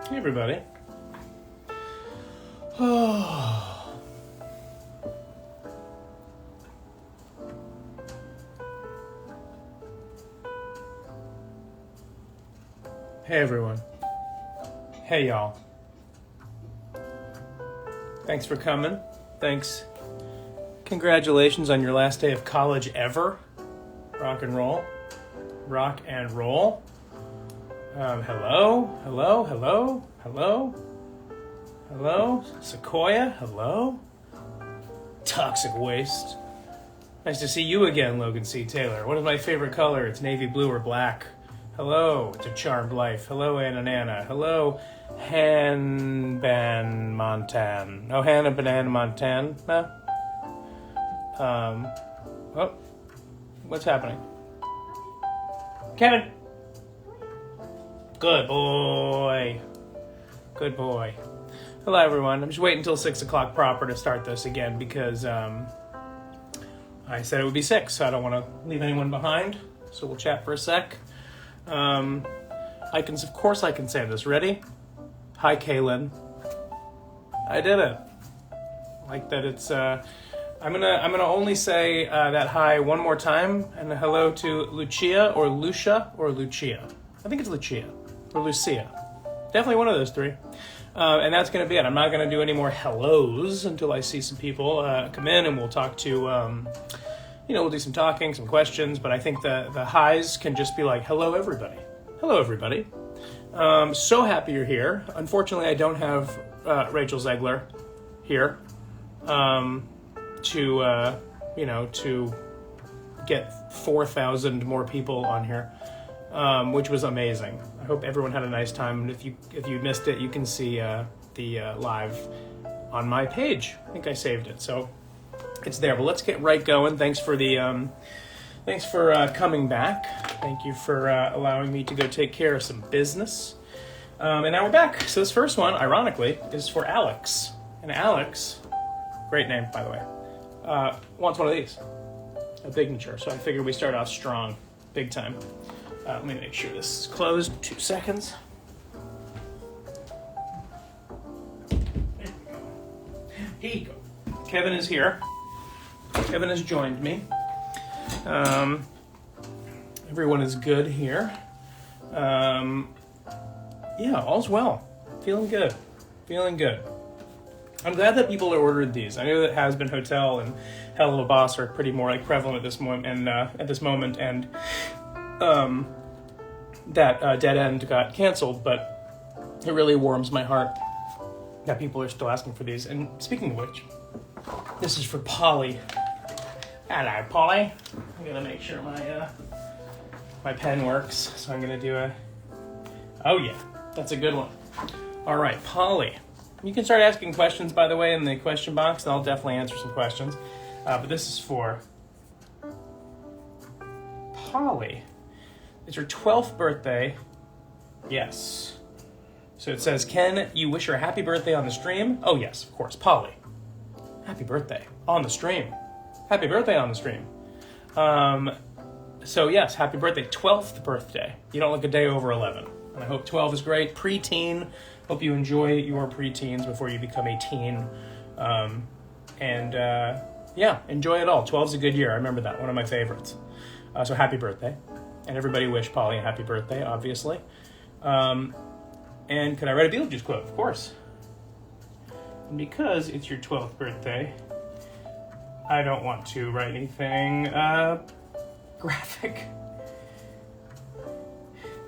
Hey everybody. Oh. Hey everyone. Hey y'all. Thanks for coming. Thanks. Congratulations on your last day of college ever. Rock and roll. Rock and roll. Hello, Sequoia, hello, Toxic Waste. Nice to see you again, Logan C. Taylor. What is my favorite color? It's navy blue or black. Hello, it's a charmed life. Hello, Anna Nana. Hello, Hanban Montan. Oh, Hannah Banana Montan. Oh, what's happening? Kevin. Good boy. Good boy. Hello, everyone. I'm just waiting until 6 o'clock proper to start this again because I said it would be 6, so I don't want to leave anyone behind. So we'll chat for a sec. Of course I can say this. Ready? Hi, Kaylin. I did it. Like that it's, I'm gonna only say that hi one more time, and hello to Lucia or Lucia or Lucia. I think it's Lucia or Lucia. Definitely one of those three. And that's going to be it. I'm not going to do any more hellos until I see some people come in, and we'll talk to, we'll do some talking, some questions. But I think the highs can just be like, hello, everybody. Hello, everybody. So happy you're here. Unfortunately, I don't have Rachel Zegler here to get 4,000 more people on here. Which was amazing. I hope everyone had a nice time. And if you missed it, you can see the live on my page. I think I saved it, so it's there. But let's get right going. Thanks for coming back. Thank you for allowing me to go take care of some business. And now we're back. So this first one, ironically, is for Alex. And Alex, great name by the way, wants one of these, a Bignature. So I figured we start off strong, big time. Let me make sure this is closed. 2 seconds. Here you go. Kevin is here. Kevin has joined me. Everyone is good here. All's well. Feeling good. I'm glad that people are ordered these. I know that Has Been Hotel and Helluva Boss are pretty more like prevalent at this moment, and that Dead End got canceled, but it really warms my heart that people are still asking for these. And speaking of which, this is for Polly. Hello, Polly. I'm gonna make sure my pen works, so I'm gonna do oh yeah, that's a good one. All right, Polly. You can start asking questions, by the way, in the question box, and I'll definitely answer some questions. But this is for Polly. It's your 12th birthday. Yes. So it says, can you wish her a happy birthday on the stream? Oh, yes, of course. Polly. Happy birthday on the stream. Happy birthday on the stream. So, yes, happy birthday. 12th birthday. You don't look a day over 11. And I hope 12 is great. Preteen. Hope you enjoy your preteens before you become a teen. Enjoy it all. 12 is a good year. I remember that. One of my favorites. So happy birthday. And everybody wish Polly a happy birthday, obviously. And could I write a Beetlejuice quote? Of course. And because it's your 12th birthday, I don't want to write anything graphic.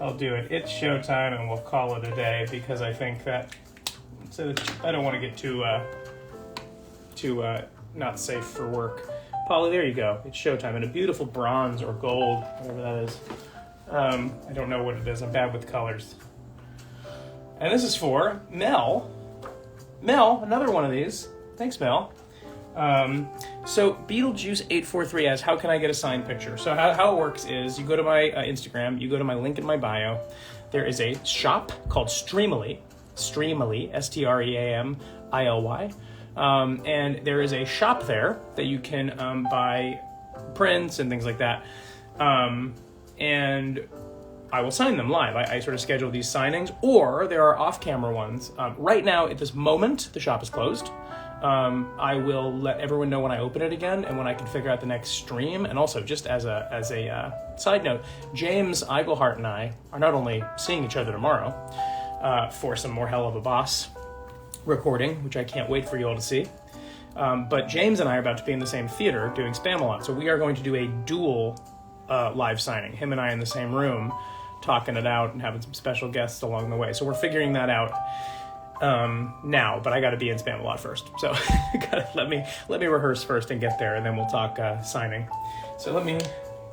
I'll do it. It's showtime, and we'll call it a day because I think that I don't want to get too not safe for work. Polly, there you go. It's showtime in a beautiful bronze or gold, whatever that is. I don't know what it is. I'm bad with colors. And this is for Mel. Mel, another one of these. Thanks, Mel. So Beetlejuice843 asks, how can I get a signed picture? So how it works is you go to my Instagram, you go to my link in my bio. There is a shop called Streamily, Streamily, Streamily. And there is a shop there that you can buy prints and things like that. And I will sign them live. I sort of schedule these signings, or there are off-camera ones. Right now, at this moment, the shop is closed. I will let everyone know when I open it again and when I can figure out the next stream. And also, just as a side note, James Eigelhart and I are not only seeing each other tomorrow for some more Helluva Boss recording, which I can't wait for you all to see, but James and I are about to be in the same theater doing Spamalot. So we are going to do a dual live signing, him and I in the same room, talking it out and having some special guests along the way. So we're figuring that out now, but I got to be in Spamalot first. So let me rehearse first and get there, and then we'll talk signing. So let me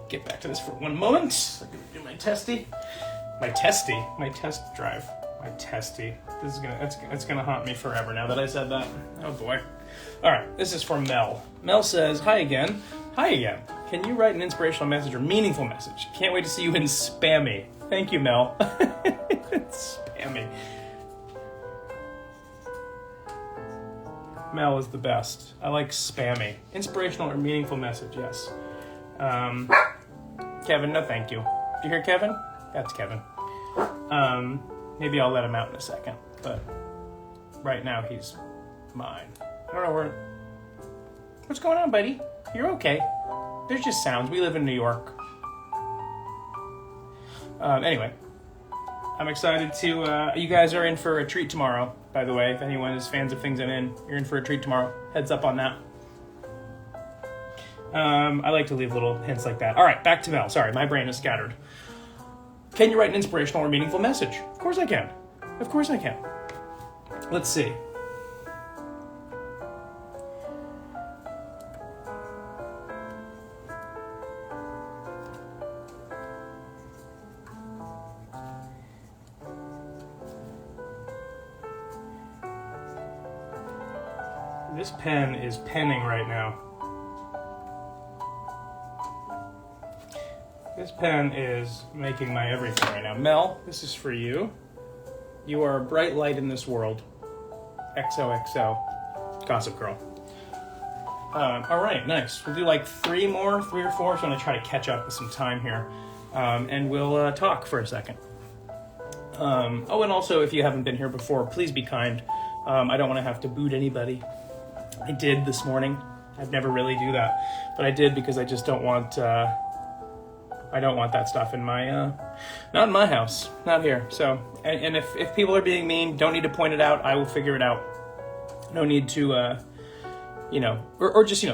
get back to this for one moment. So I can do my test drive. This is it's gonna haunt me forever now that I said that. Oh boy. All right, this is from Mel. Mel says, Hi again. Can you write an inspirational message or meaningful message? Can't wait to see you in Spammy. Thank you, Mel. Spammy. Mel is the best. I like Spammy. Inspirational or meaningful message, yes. Kevin, no thank you. Do you hear Kevin? That's Kevin. Maybe I'll let him out in a second, but right now he's mine. I don't know what's going on, buddy? You're okay. There's just sounds. We live in New York. Anyway, I'm excited to, you guys are in for a treat tomorrow, by the way. If anyone is fans of things I'm in, you're in for a treat tomorrow. Heads up on that. I like to leave little hints like that. All right, back to Mel. Sorry, my brain is scattered. Can you write an inspirational or meaningful message? Of course I can. Let's see. This pen is penning right now. This pen is making my everything right now. Mel, this is for you. You are a bright light in this world. XOXO. Gossip Girl. All right, nice. We'll do like three or four. So I'm going to try to catch up with some time here. And we'll talk for a second. And also, if you haven't been here before, please be kind. I don't want to have to boot anybody. I did this morning. I'd never really do that. But I did because I just don't want... I don't want that stuff in my, not in my house, not here. So, and if people are being mean, don't need to point it out. I will figure it out. No need to, or just,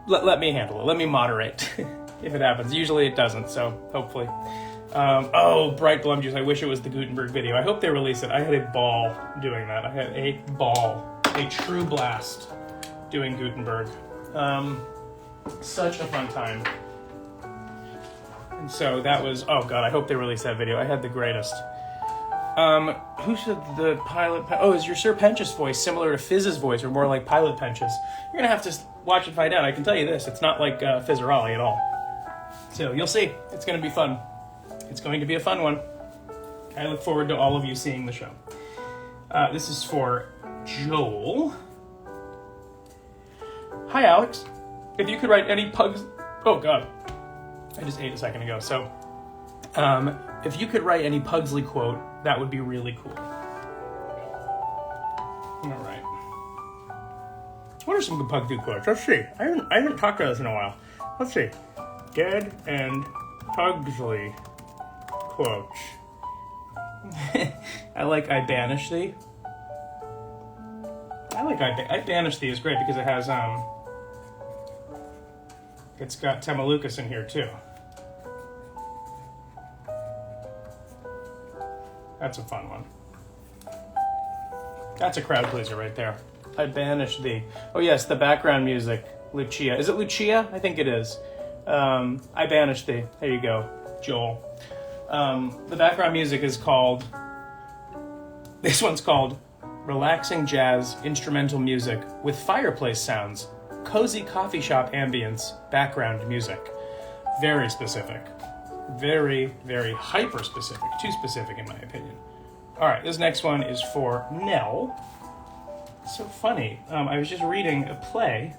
let me handle it. Let me moderate if it happens. Usually it doesn't, so hopefully. Bright Blum Juice. I wish it was the Gutenberg video. I hope they release it. I had a ball doing that. I had a true blast doing Gutenberg. Such a fun time. And so that was, oh God, I hope they release that video. I had the greatest. Who said the pilot? Is your Sir Pentious voice similar to Fizz's voice or more like Pilot Pentious? You're going to have to watch and find out. I can tell you this, it's not like Fizzerali at all. So you'll see. It's going to be fun. It's going to be a fun one. I look forward to all of you seeing the show. This is for Joel. Hi, Alex. If you could write any pugs... Oh, God. I just ate a second ago. So, if you could write any Pugsley quote, that would be really cool. All right. What are some good Pugsley quotes? Let's see. I haven't talked about this in a while. Let's see. Dead and Pugsley quotes. I like I Banish Thee. I Banish Thee is great because it has, it's got Temalukas in here too. That's a fun one. That's a crowd pleaser right there. I Banish Thee. Oh yes, the background music. Lucia. Is it Lucia? I think it is. I Banish Thee. There you go, Joel. The background music is called... This one's called Relaxing Jazz Instrumental Music with Fireplace Sounds. Cozy coffee shop ambience, background music. Very specific. Very, very hyper specific. Too specific in my opinion. All right, this next one is for Nell. It's so funny. I was just reading a play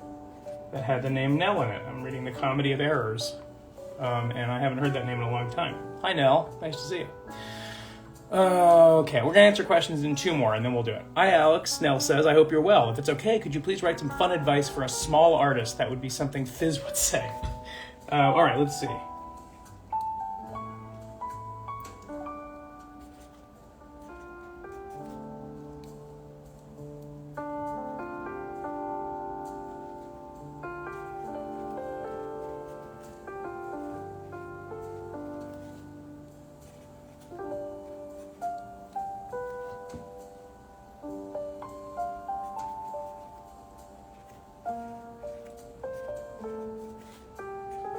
that had the name Nell in it. I'm reading The Comedy of Errors. and I haven't heard that name in a long time. Hi, Nell. Nice to see you. Okay, we're going to answer questions in 2 more, and then we'll do it. Hi, Alex. Nell says, I hope you're well. If it's okay, could you please write some fun advice for a small artist? That would be something Fizz would say. All right, let's see.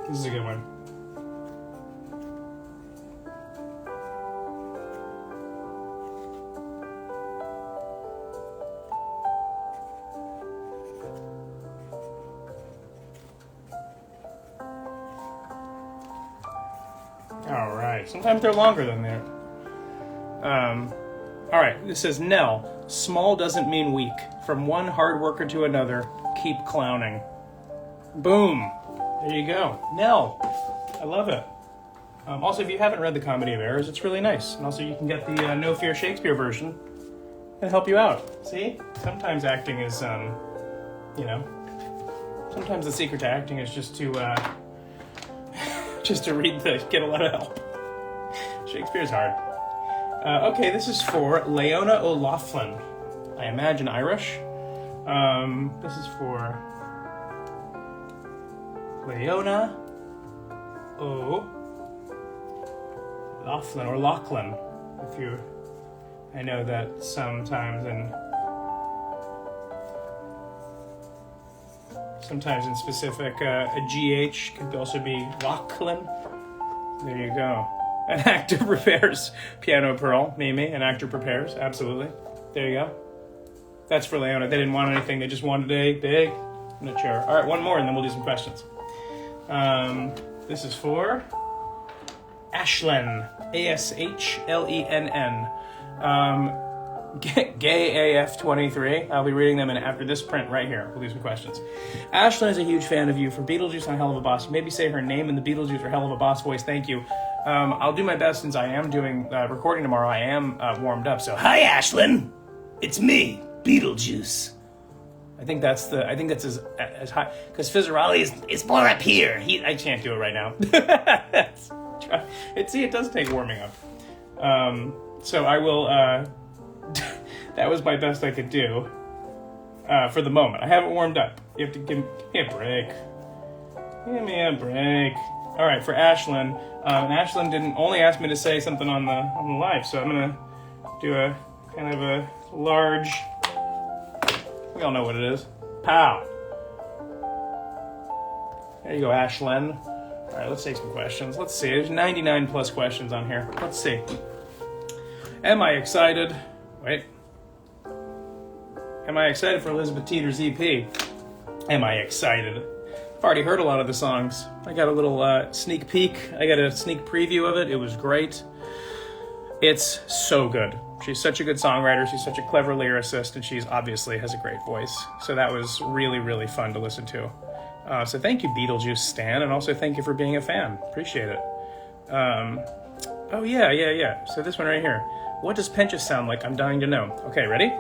This is a good one. All right. Sometimes they're longer than that. All right. This says, Nell, small doesn't mean weak. From one hard worker to another, keep clowning. Boom. There you go. Nell. I love it. Also, if you haven't read The Comedy of Errors, it's really nice. And also, you can get the No Fear Shakespeare version and help you out. See? Sometimes acting is, sometimes the secret to acting is just to read get a lot of help. Shakespeare's hard. Okay, this is for Leona O'Loughlin. I imagine Irish. This is for Leona O'Loughlin, or Lachlan, I know that sometimes in specific, a GH could also be Lachlan. There you go. An actor prepares. Piano Pearl, Mimi, an actor prepares, absolutely. There you go. That's for Leona. They didn't want anything, they just wanted a big in a chair. All right, one more and then we'll do some questions. This is for Ashlen, Ashlenn. Gay AF23. I'll be reading them after this print right here. We'll do some questions. Ashlyn is a huge fan of you. For Beetlejuice on Helluva Boss, maybe say her name in the Beetlejuice or Helluva Boss voice. Thank you. I'll do my best since I am doing recording tomorrow. I am warmed up. So, hi, Ashlyn. It's me, Beetlejuice. I think that's as high, because Fizzarali is more up here. I can't do it right now. It does take warming up. So I will. That was my best I could do for the moment. I haven't warmed up. You have to give me a break. Give me a break. All right, for Ashlyn. Ashlyn didn't only ask me to say something on the live, so I'm gonna do a kind of a large. We all know what it is. Pow. There you go, Ashlyn. All right, let's take some questions. Let's see. There's 99 plus questions on here. Let's see. Am I excited? Wait. Am I excited for Elizabeth Teeter's EP? Am I excited? I've already heard a lot of the songs. I got a little sneak peek. I got a sneak preview of it. It was great. It's so good. She's such a good songwriter. She's such a clever lyricist, and she's obviously has a great voice. So that was really, really fun to listen to. So thank you, Beetlejuice Stan, and also thank you for being a fan. Appreciate it. Oh, yeah. So this one right here. What does Penchas sound like? I'm dying to know. Okay, ready?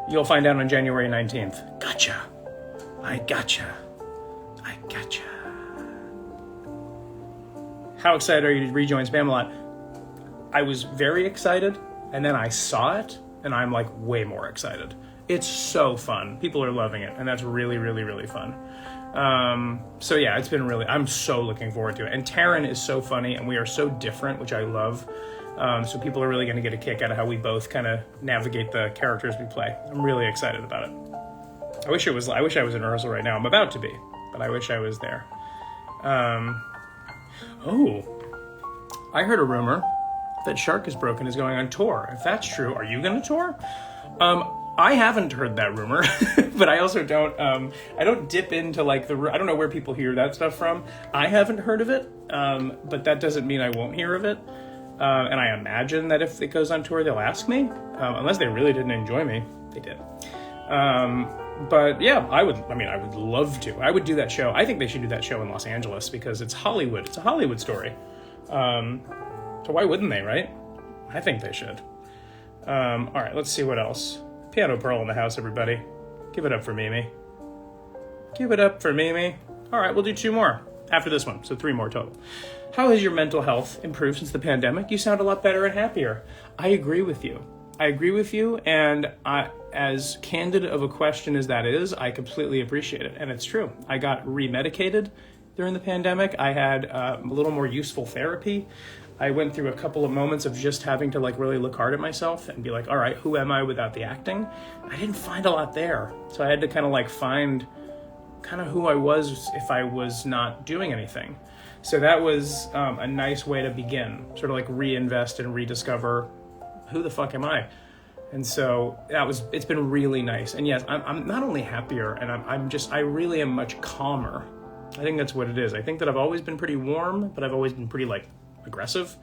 You'll find out on January 19th. Gotcha. I gotcha. How excited are you to rejoin Spamalot? I was very excited, and then I saw it, and I'm like way more excited. It's so fun. People are loving it, and that's really, really, really fun. So yeah, it's been really, I'm so looking forward to it. And Taryn is so funny, and we are so different, which I love. So people are really going to get a kick out of how we both kind of navigate the characters we play. I'm really excited about it. I wish I was in rehearsal right now. I'm about to be, but I wish I was there. I heard a rumor that Shark is Broken is going on tour. If that's true, are you going to tour? I haven't heard that rumor, but I also don't, I don't dip into like I don't know where people hear that stuff from. I haven't heard of it, but that doesn't mean I won't hear of it. And I imagine that if it goes on tour, they'll ask me, unless they really didn't enjoy me. They did. But yeah, I would love to. I would do that show. I think they should do that show in Los Angeles because it's Hollywood. It's a Hollywood story. So why wouldn't they, right? I think they should. All right, let's see what else. Piano Pearl in the house, everybody. Give it up for Mimi. Give it up for Mimi. All right, we'll do 2 more after this one, so 3 more total. How has your mental health improved since the pandemic? You sound a lot better and happier. I agree with you. And as candid of a question as that is, I completely appreciate it, and it's true. I got remedicated during the pandemic. I had a little more useful therapy. I went through a couple of moments of just having to really look hard at myself and be like, all right, who am I without the acting? I didn't find a lot there. So I had to find who I was if I was not doing anything. So that was a nice way to begin, sort of reinvest and rediscover who the fuck am I? And so it's been really nice. And yes, I'm not only happier, and I really am much calmer. I think that's what it is. I think that I've always been pretty warm, but I've always been pretty aggressive,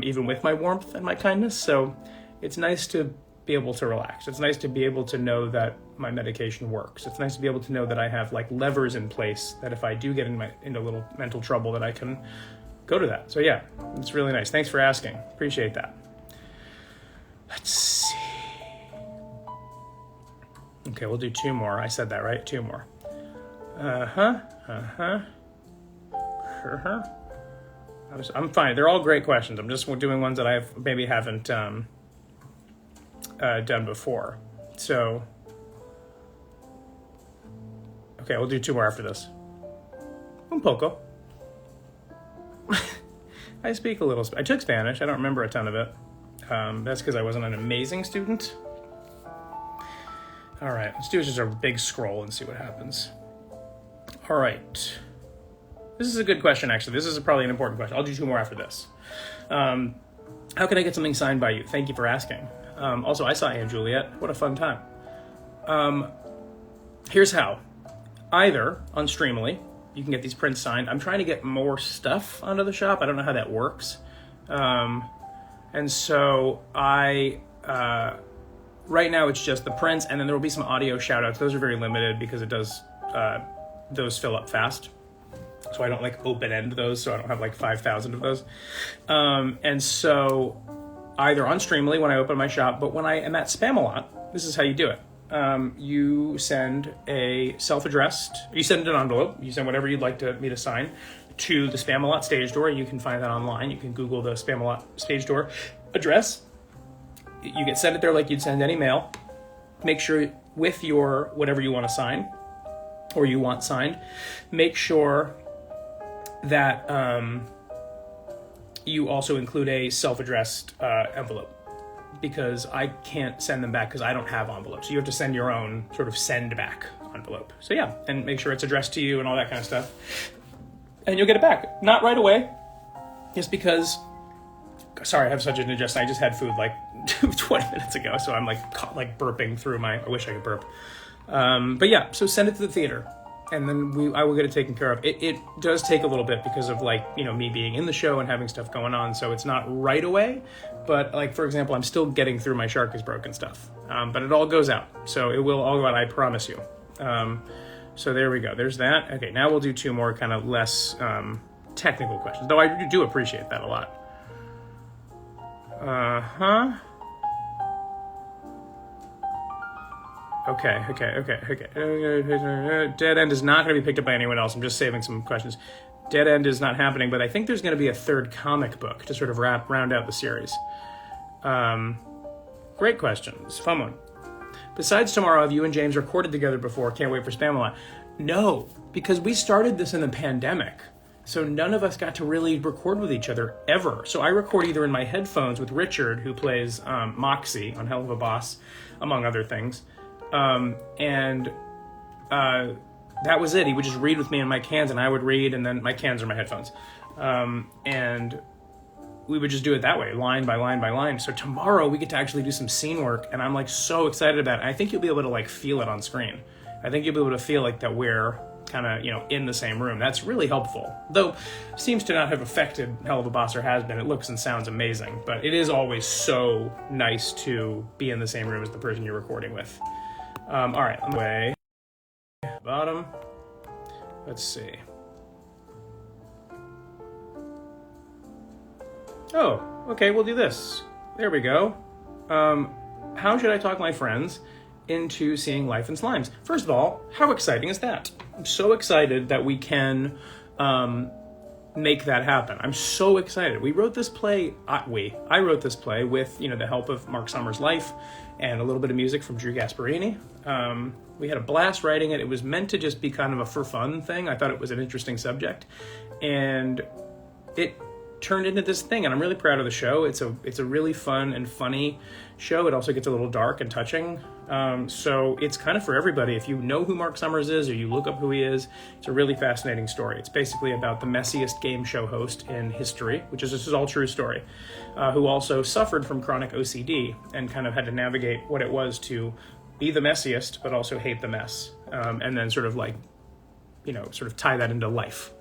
even with my warmth and my kindness. So it's nice to be able to relax. It's nice to be able to know that my medication works. It's nice to be able to know that I have levers in place that if I do get into a little mental trouble that I can go to that. So yeah, it's really nice. Thanks for asking. Appreciate that. Let's see. Okay, we'll do 2 more. I said that, right? 2 more. I'm fine. They're all great questions. I'm just doing ones that I maybe haven't done before. So, okay, we'll do 2 more after this. Un poco. I speak a little. I took Spanish. I don't remember a ton of it. That's because I wasn't an amazing student. All right, let's do just a big scroll and see what happens. All right. This is a good question, actually. This is probably an important question. I'll do 2 more after this. How can I get something signed by you? Thank you for asking. Also, I saw Aunt Juliet. What a fun time. Here's how. Either on Streamily, you can get these prints signed. I'm trying to get more stuff onto the shop. I don't know how that works. And so right now it's just the prints, and then there will be some audio shout-outs. Those are very limited because it does, those fill up fast. So I don't open-end those, so I don't have 5,000 of those. And so either on Streamily when I open my shop, but when I am at Spamalot, this is how you do it. You send a self-addressed, you send an envelope, you send whatever you'd like me to sign to the Spamalot stage door. You can find that online. You can Google the Spamalot stage door address. You get sent it there like you'd send any mail. Make sure with your whatever you want to sign or you want signed, make sure that you also include a self-addressed envelope, because I can't send them back because I don't have envelopes. So you have to send your own sort of send back envelope. So yeah, and make sure it's addressed to you and all that kind of stuff. And you'll get it back. Not right away, just because, sorry, I have such an indigestion. I just had food 20 minutes ago, so I'm burping through I wish I could burp. But yeah, so send it to the theater, and then I will get it taken care of. It does take a little bit because of me being in the show and having stuff going on, so it's not right away. But for example, I'm still getting through my Shark is Broken stuff. But it all goes out, so it will all go out, I promise you. So there we go. There's that. Okay, now we'll do 2 more kind of less technical questions, though I do appreciate that a lot. Okay. Dead End is not going to be picked up by anyone else. I'm just saving some questions. Dead End is not happening, but I think there's going to be a 3rd comic book to sort of round out the series. Great questions. Fun one. Besides tomorrow, have you and James recorded together before? Can't wait for Spamalot. No, because we started this in the pandemic. So none of us got to really record with each other ever. So I record either in my headphones with Richard, who plays Moxie on Helluva Boss, among other things. That was it. He would just read with me in my cans, and I would read, and then my cans are my headphones. And we would just do it that way, line by line by line. So tomorrow we get to actually do some scene work, and I'm so excited about it. I think you'll be able to feel it on screen. I think you'll be able to feel that we're kind of, in the same room. That's really helpful. Though, seems to not have affected Helluva Boss, or has been. It looks and sounds amazing. But it is always so nice to be in the same room as the person you're recording with. All right, on the way. Bottom. Let's see. Oh, okay, we'll do this. There we go. How should I talk my friends into seeing Life in Slimes? First of all, how exciting is that? I'm so excited that we can make that happen. I'm so excited. We wrote this play, I wrote this play with, the help of Mark Summers' Life and a little bit of music from Drew Gasparini. We had a blast writing it. It was meant to just be kind of a for fun thing. I thought it was an interesting subject. And it turned into this thing, and I'm really proud of the show. It's a really fun and funny show. It also gets a little dark and touching. So it's kind of for everybody. If you know who Mark Summers is or you look up who he is, it's a really fascinating story. It's basically about the messiest game show host in history, this is all true story, who also suffered from chronic OCD and kind of had to navigate what it was to be the messiest, but also hate the mess. And then sort of tie that into life.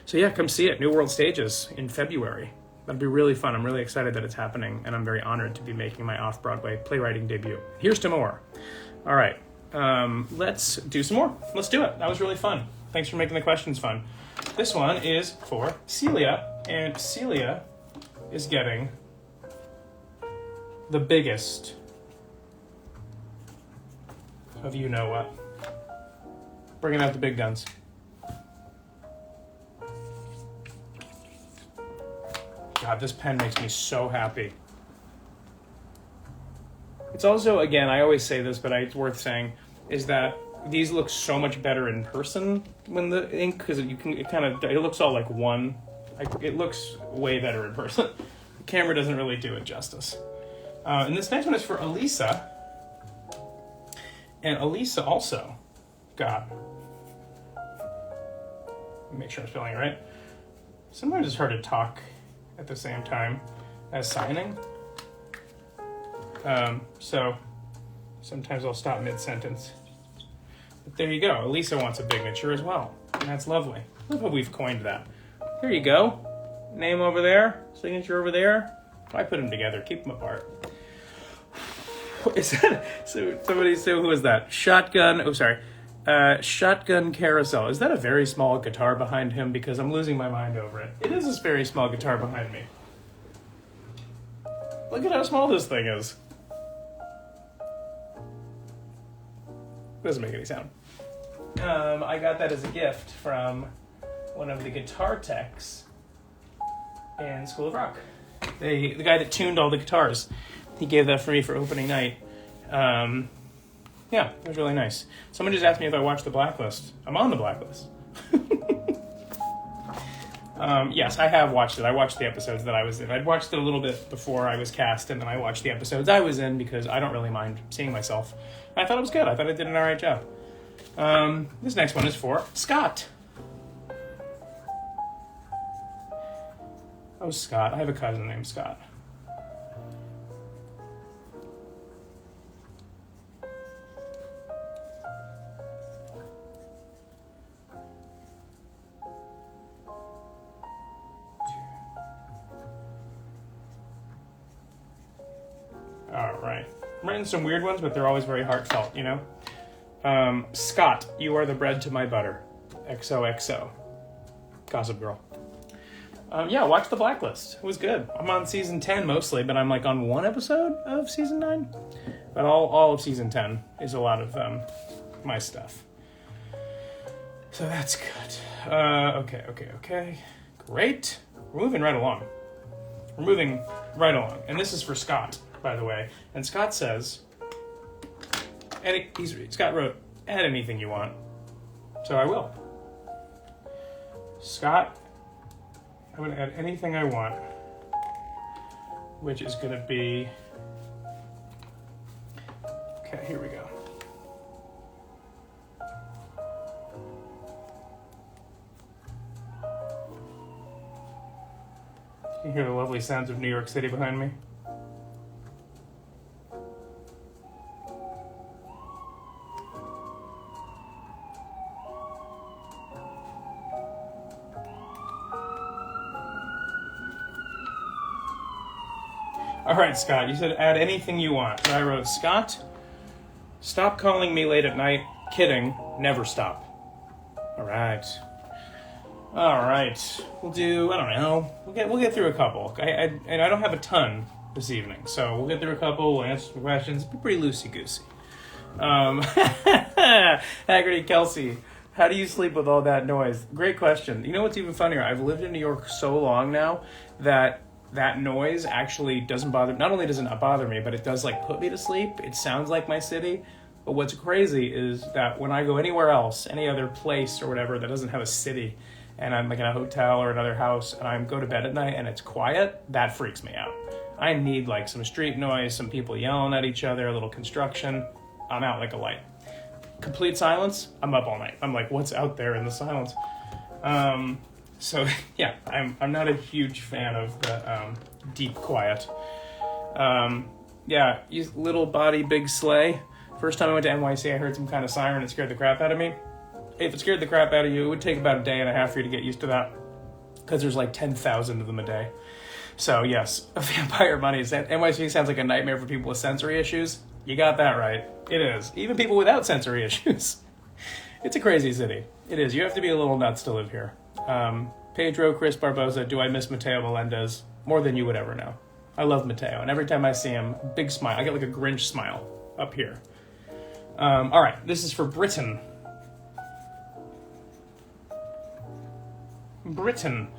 So yeah, come see it. New World Stages in February. That'll be really fun. I'm really excited that it's happening, and I'm very honored to be making my off-Broadway playwriting debut. Here's to more. All right, let's do some more. Let's do it. That was really fun. Thanks for making the questions fun. This one is for Celia, and Celia is getting the biggest of you-know-what. Bringing out the big guns. God, this pen makes me so happy. It's also, again, I always say this, but it's worth saying, is that these look so much better in person when the ink, because it looks all like one. It looks way better in person. The camera doesn't really do it justice. And this next one is for Elisa. And Elisa also got, make sure I'm spelling it right. Sometimes it's hard to talk at the same time as signing. So sometimes I'll stop mid-sentence. But there you go. Elisa wants a signature as well. And that's lovely. Look how we've coined that. There you go. Name over there, signature over there. I put them together, keep them apart. Is that, so somebody say, who is that? Shotgun Carousel. Is that a very small guitar behind him? Because I'm losing my mind over it. It is this very small guitar behind me. Look at how small this thing is. Doesn't make any sound. I got that as a gift from one of the guitar techs in School of Rock. The guy that tuned all the guitars. He gave that for me for opening night. Yeah, it was really nice. Someone just asked me if I watched The Blacklist. I'm on The Blacklist. Yes, I have watched it. I watched the episodes that I was in. I'd watched it a little bit before I was cast, and then I watched the episodes I was in because I don't really mind seeing myself. I thought it was good. I thought I did an all right job. This next one is for Scott. Oh, Scott. I have a cousin named Scott. All right. I'm writing some weird ones, but they're always very heartfelt, Scott, you are the bread to my butter. XOXO. Gossip Girl. Watch The Blacklist. It was good. I'm on season 10 mostly, but I'm on one episode of season 9. But all of season 10 is a lot of my stuff. So that's good. Okay. Great. We're moving right along. And this is for Scott, by the way. And Scott says, Scott wrote, add anything you want. So I will. Scott, I'm going to add anything I want, which is going to be, okay, here we go. You hear the lovely sounds of New York City behind me? All right, Scott, you said add anything you want. So I wrote, Scott, Stop calling me late at night. Kidding. Never stop. All right. All right. We'll do. I don't know. We'll get through a couple. And I don't have a ton this evening, so we'll get through a couple. We'll answer some questions. Be pretty loosey goosey. Haggerty Kelsey, how do you sleep with all that noise? Great question. You know what's even funnier? I've lived in New York so long now that noise actually doesn't bother. Not only does it not bother me, but it does like put me to sleep. It sounds like my city. But what's crazy is that when I go anywhere else, any other place or whatever that doesn't have a city, and I'm like in a hotel or another house, and I go to bed at night and it's quiet, that freaks me out. I need like some street noise, some people yelling at each other, a little construction. I'm out like a light. Complete silence, I'm up all night. I'm like, what's out there in the silence? So yeah, I'm not a huge fan of the deep quiet. Yeah, you little body, big sleigh. First time I went to NYC, I heard some kind of siren. It scared the crap out of me. If it scared the crap out of you, it would take about a day and a half for you to get used to that, because there's like 10,000 of them a day. So yes, Vampire Money. NYC sounds like a nightmare for people with sensory issues. You got that right. It is. Even people without sensory issues. It's a crazy city. It is. You have to be a little nuts to live here. Pedro Chris Barbosa, do I miss Mateo Melendez? More than you would ever know. I love Mateo, and every time I see him, big smile. I get like a Grinch smile up here. All right, this is for Britain. Britain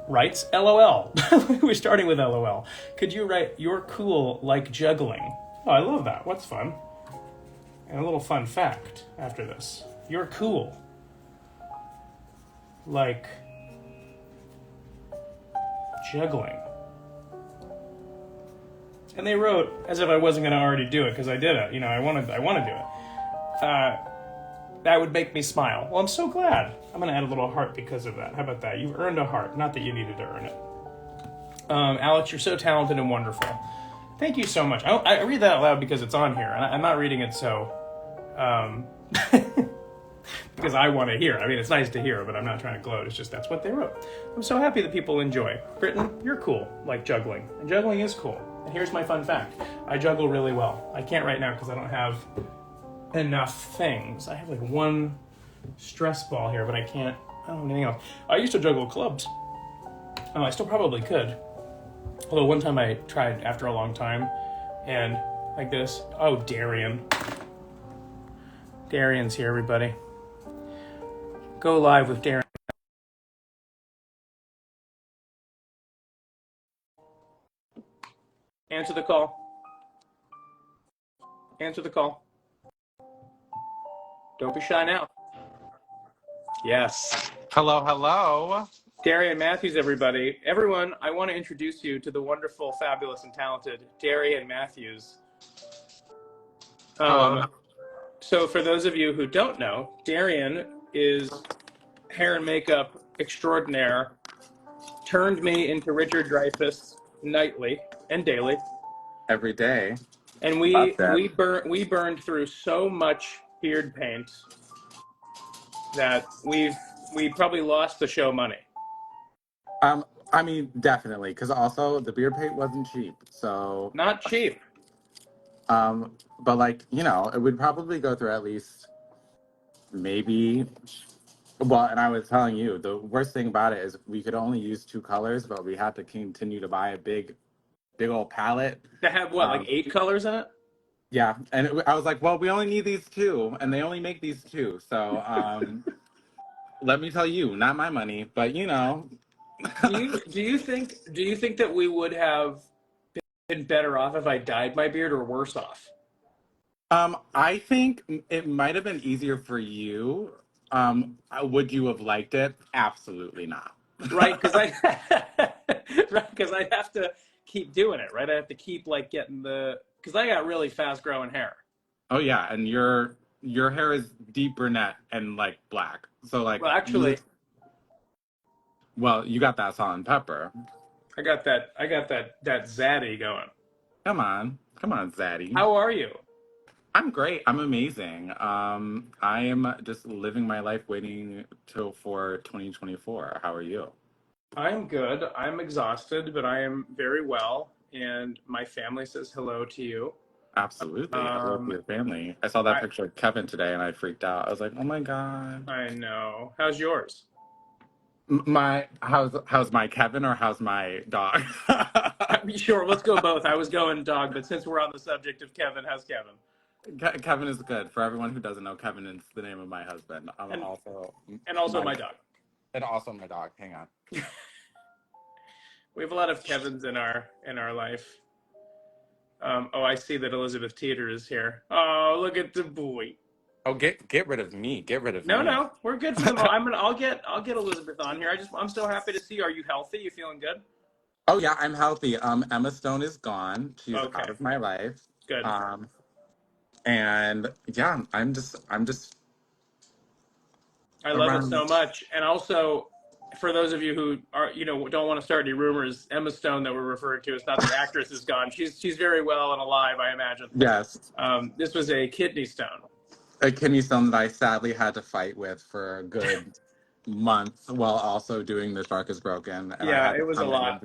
writes, LOL. We're starting with LOL. Could you write, you're cool like juggling? Oh, I love that. What's fun? And a little fun fact after this. You're cool. Like juggling. And they wrote, as if I wasn't going to already do it, because I did it. You know, I want to do it. That would make me smile. Well, I'm so glad. I'm going to add a little heart because of that. How about that? You've earned a heart. Not that you needed to earn it. Alex, you're so talented and wonderful. Thank you so much. I read that out loud because it's on here, and I'm not reading it so because I want to hear. I mean, it's nice to hear, but I'm not trying to gloat. It's just that's what they wrote. I'm so happy that people enjoy. Britain, you're cool, like juggling. And juggling is cool. And here's my fun fact. I juggle really well. I can't right now because I don't have enough things. I have like one stress ball here, but I don't have anything else. I used to juggle clubs. I still probably could. Although one time I tried after a long time, and like this. Oh, Darian. Darian's here, everybody. Go live with Darian. Answer the call. Answer the call. Don't be shy now. Yes. Hello, hello. Darian Matthews, everybody. Everyone, I want to introduce you to the wonderful, fabulous, and talented Darian Matthews. So for those of you who don't know, Darian is hair and makeup extraordinaire, turned me into Richard Dreyfuss nightly and daily. Every day. And we burned through so much beard paint that we probably lost the show money. I mean, definitely, because also the beard paint wasn't cheap, so not cheap. But like, you know, it would probably go through at least maybe. Well, and I was telling you, the worst thing about it is we could only use 2 colors, but we had to continue to buy a big old palette. That have what, like 8 colors in it? Yeah, and I was like, well, we only need these 2, and they only make these 2, so let me tell you, not my money, but you know. Do you think that we would have been better off if I dyed my beard, or worse off? I think it might have been easier for you. Would you have liked it? Absolutely not. Right, because I'd have to keep doing it, right? I have to keep like getting because I got really fast growing hair. Oh yeah, and your hair is deep brunette and like black. So like, well, actually, you got that salt and pepper. I got that zaddy going. Come on, zaddy. How are you? I'm great. I'm amazing. I am just living my life waiting for 2024. How are you? I'm good. I'm exhausted, but I am very well. And my family says hello to you. Absolutely. I love Um, your family. I saw that I picture of Kevin today and I freaked out. I was like, oh my God. I know. How's yours? My how's my Kevin or how's my dog? Sure, let's go both. I was going dog, but since we're on the subject of Kevin, how's Kevin? Kevin is good. For everyone who doesn't know, Kevin is the name of my husband. I'm And also and also my my dog. and also my dog. Hang on. We have a lot of Kevins in our life. Oh, I see that Elizabeth Teeter is here. Oh, look at the boy. Oh, get rid of me. Get rid of No, me. no, we're good for them. I'll get Elizabeth on here. I'm so happy to see you. Are you healthy? You feeling good? Oh yeah, I'm healthy. Emma Stone is gone. She's out Okay, of my life. good. Um, and yeah, I'm just I love it so around. much. And also, for those of you who are don't want to start any rumors, Emma Stone that we're referring to is not the actress is gone. She's very well and alive, I imagine. Yes, This was a kidney stone. a kidney stone that I sadly had to fight with for a good month while also doing The Shark is Broken, and I Yeah, had it to was a come in lot. and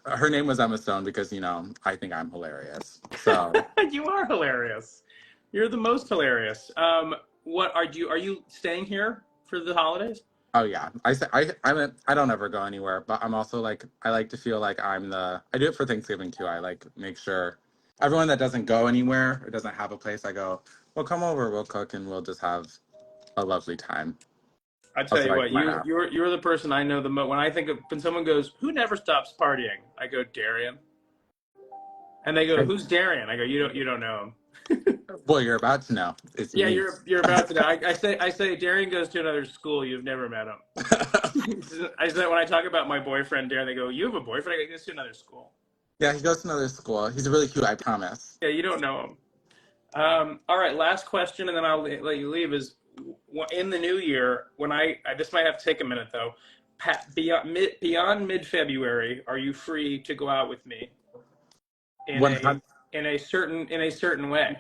her name was Emma Stone because I think I'm hilarious. So You are hilarious. You're the most hilarious. What are you staying here for the holidays? oh yeah, I don't ever go anywhere, but I'm also like I like to feel like I do it for Thanksgiving too. I like make sure everyone that doesn't go anywhere or doesn't have a place, I go, well, come over, we'll cook, and we'll just have a lovely time. I tell Also you like what, my house. you're the person I know the most. When I think of when someone goes, "Who never stops partying?" I go, "Darian," and they go, "Who's Darian?" I go, You don't know him." Well, you're about to know. It's Yeah, me. you're about to know. I say Darian goes to another school. You've never met him. I said when I talk about my boyfriend Darian, they go, "You have a boyfriend?" I go, "He goes to another school." Yeah, he goes to another school. He's really cute, I promise. Yeah, you don't know him. All right, last question, and then I'll let you leave. Is in the new year when I this might have to take a minute though. Beyond mid February, are you free to go out with me in a 100, in a certain way?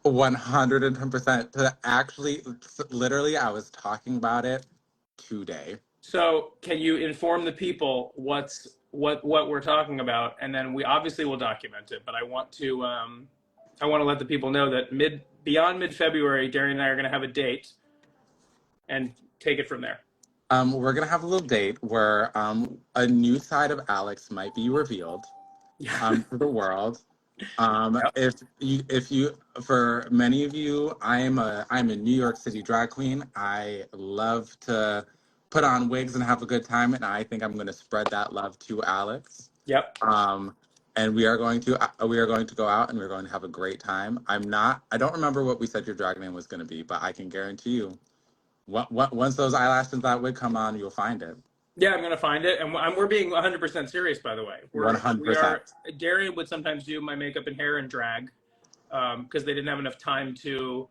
110%. Actually, literally, I was talking about it today. So can you inform the people what we're talking about, and then we obviously will document it. But I want to let the people know that beyond mid February, Darian and I are going to have a date and take it from there. We're gonna have a little date where a new side of Alex might be revealed to the world. Yep. If you for many of you, I'm a New York City drag queen. I love to put on wigs and have a good time, and I think I'm going to spread that love to Alex. Yep. Um, and we are going to go out and we're going to have a great time. I don't remember what we said your drag name was going to be, but I can guarantee you, once those eyelashes and that wig come on, you'll find it. Yeah, I'm gonna find it, and we're being 100% serious. By the way, we are. 100%. Darian would sometimes do my makeup and hair in drag because they didn't have enough time to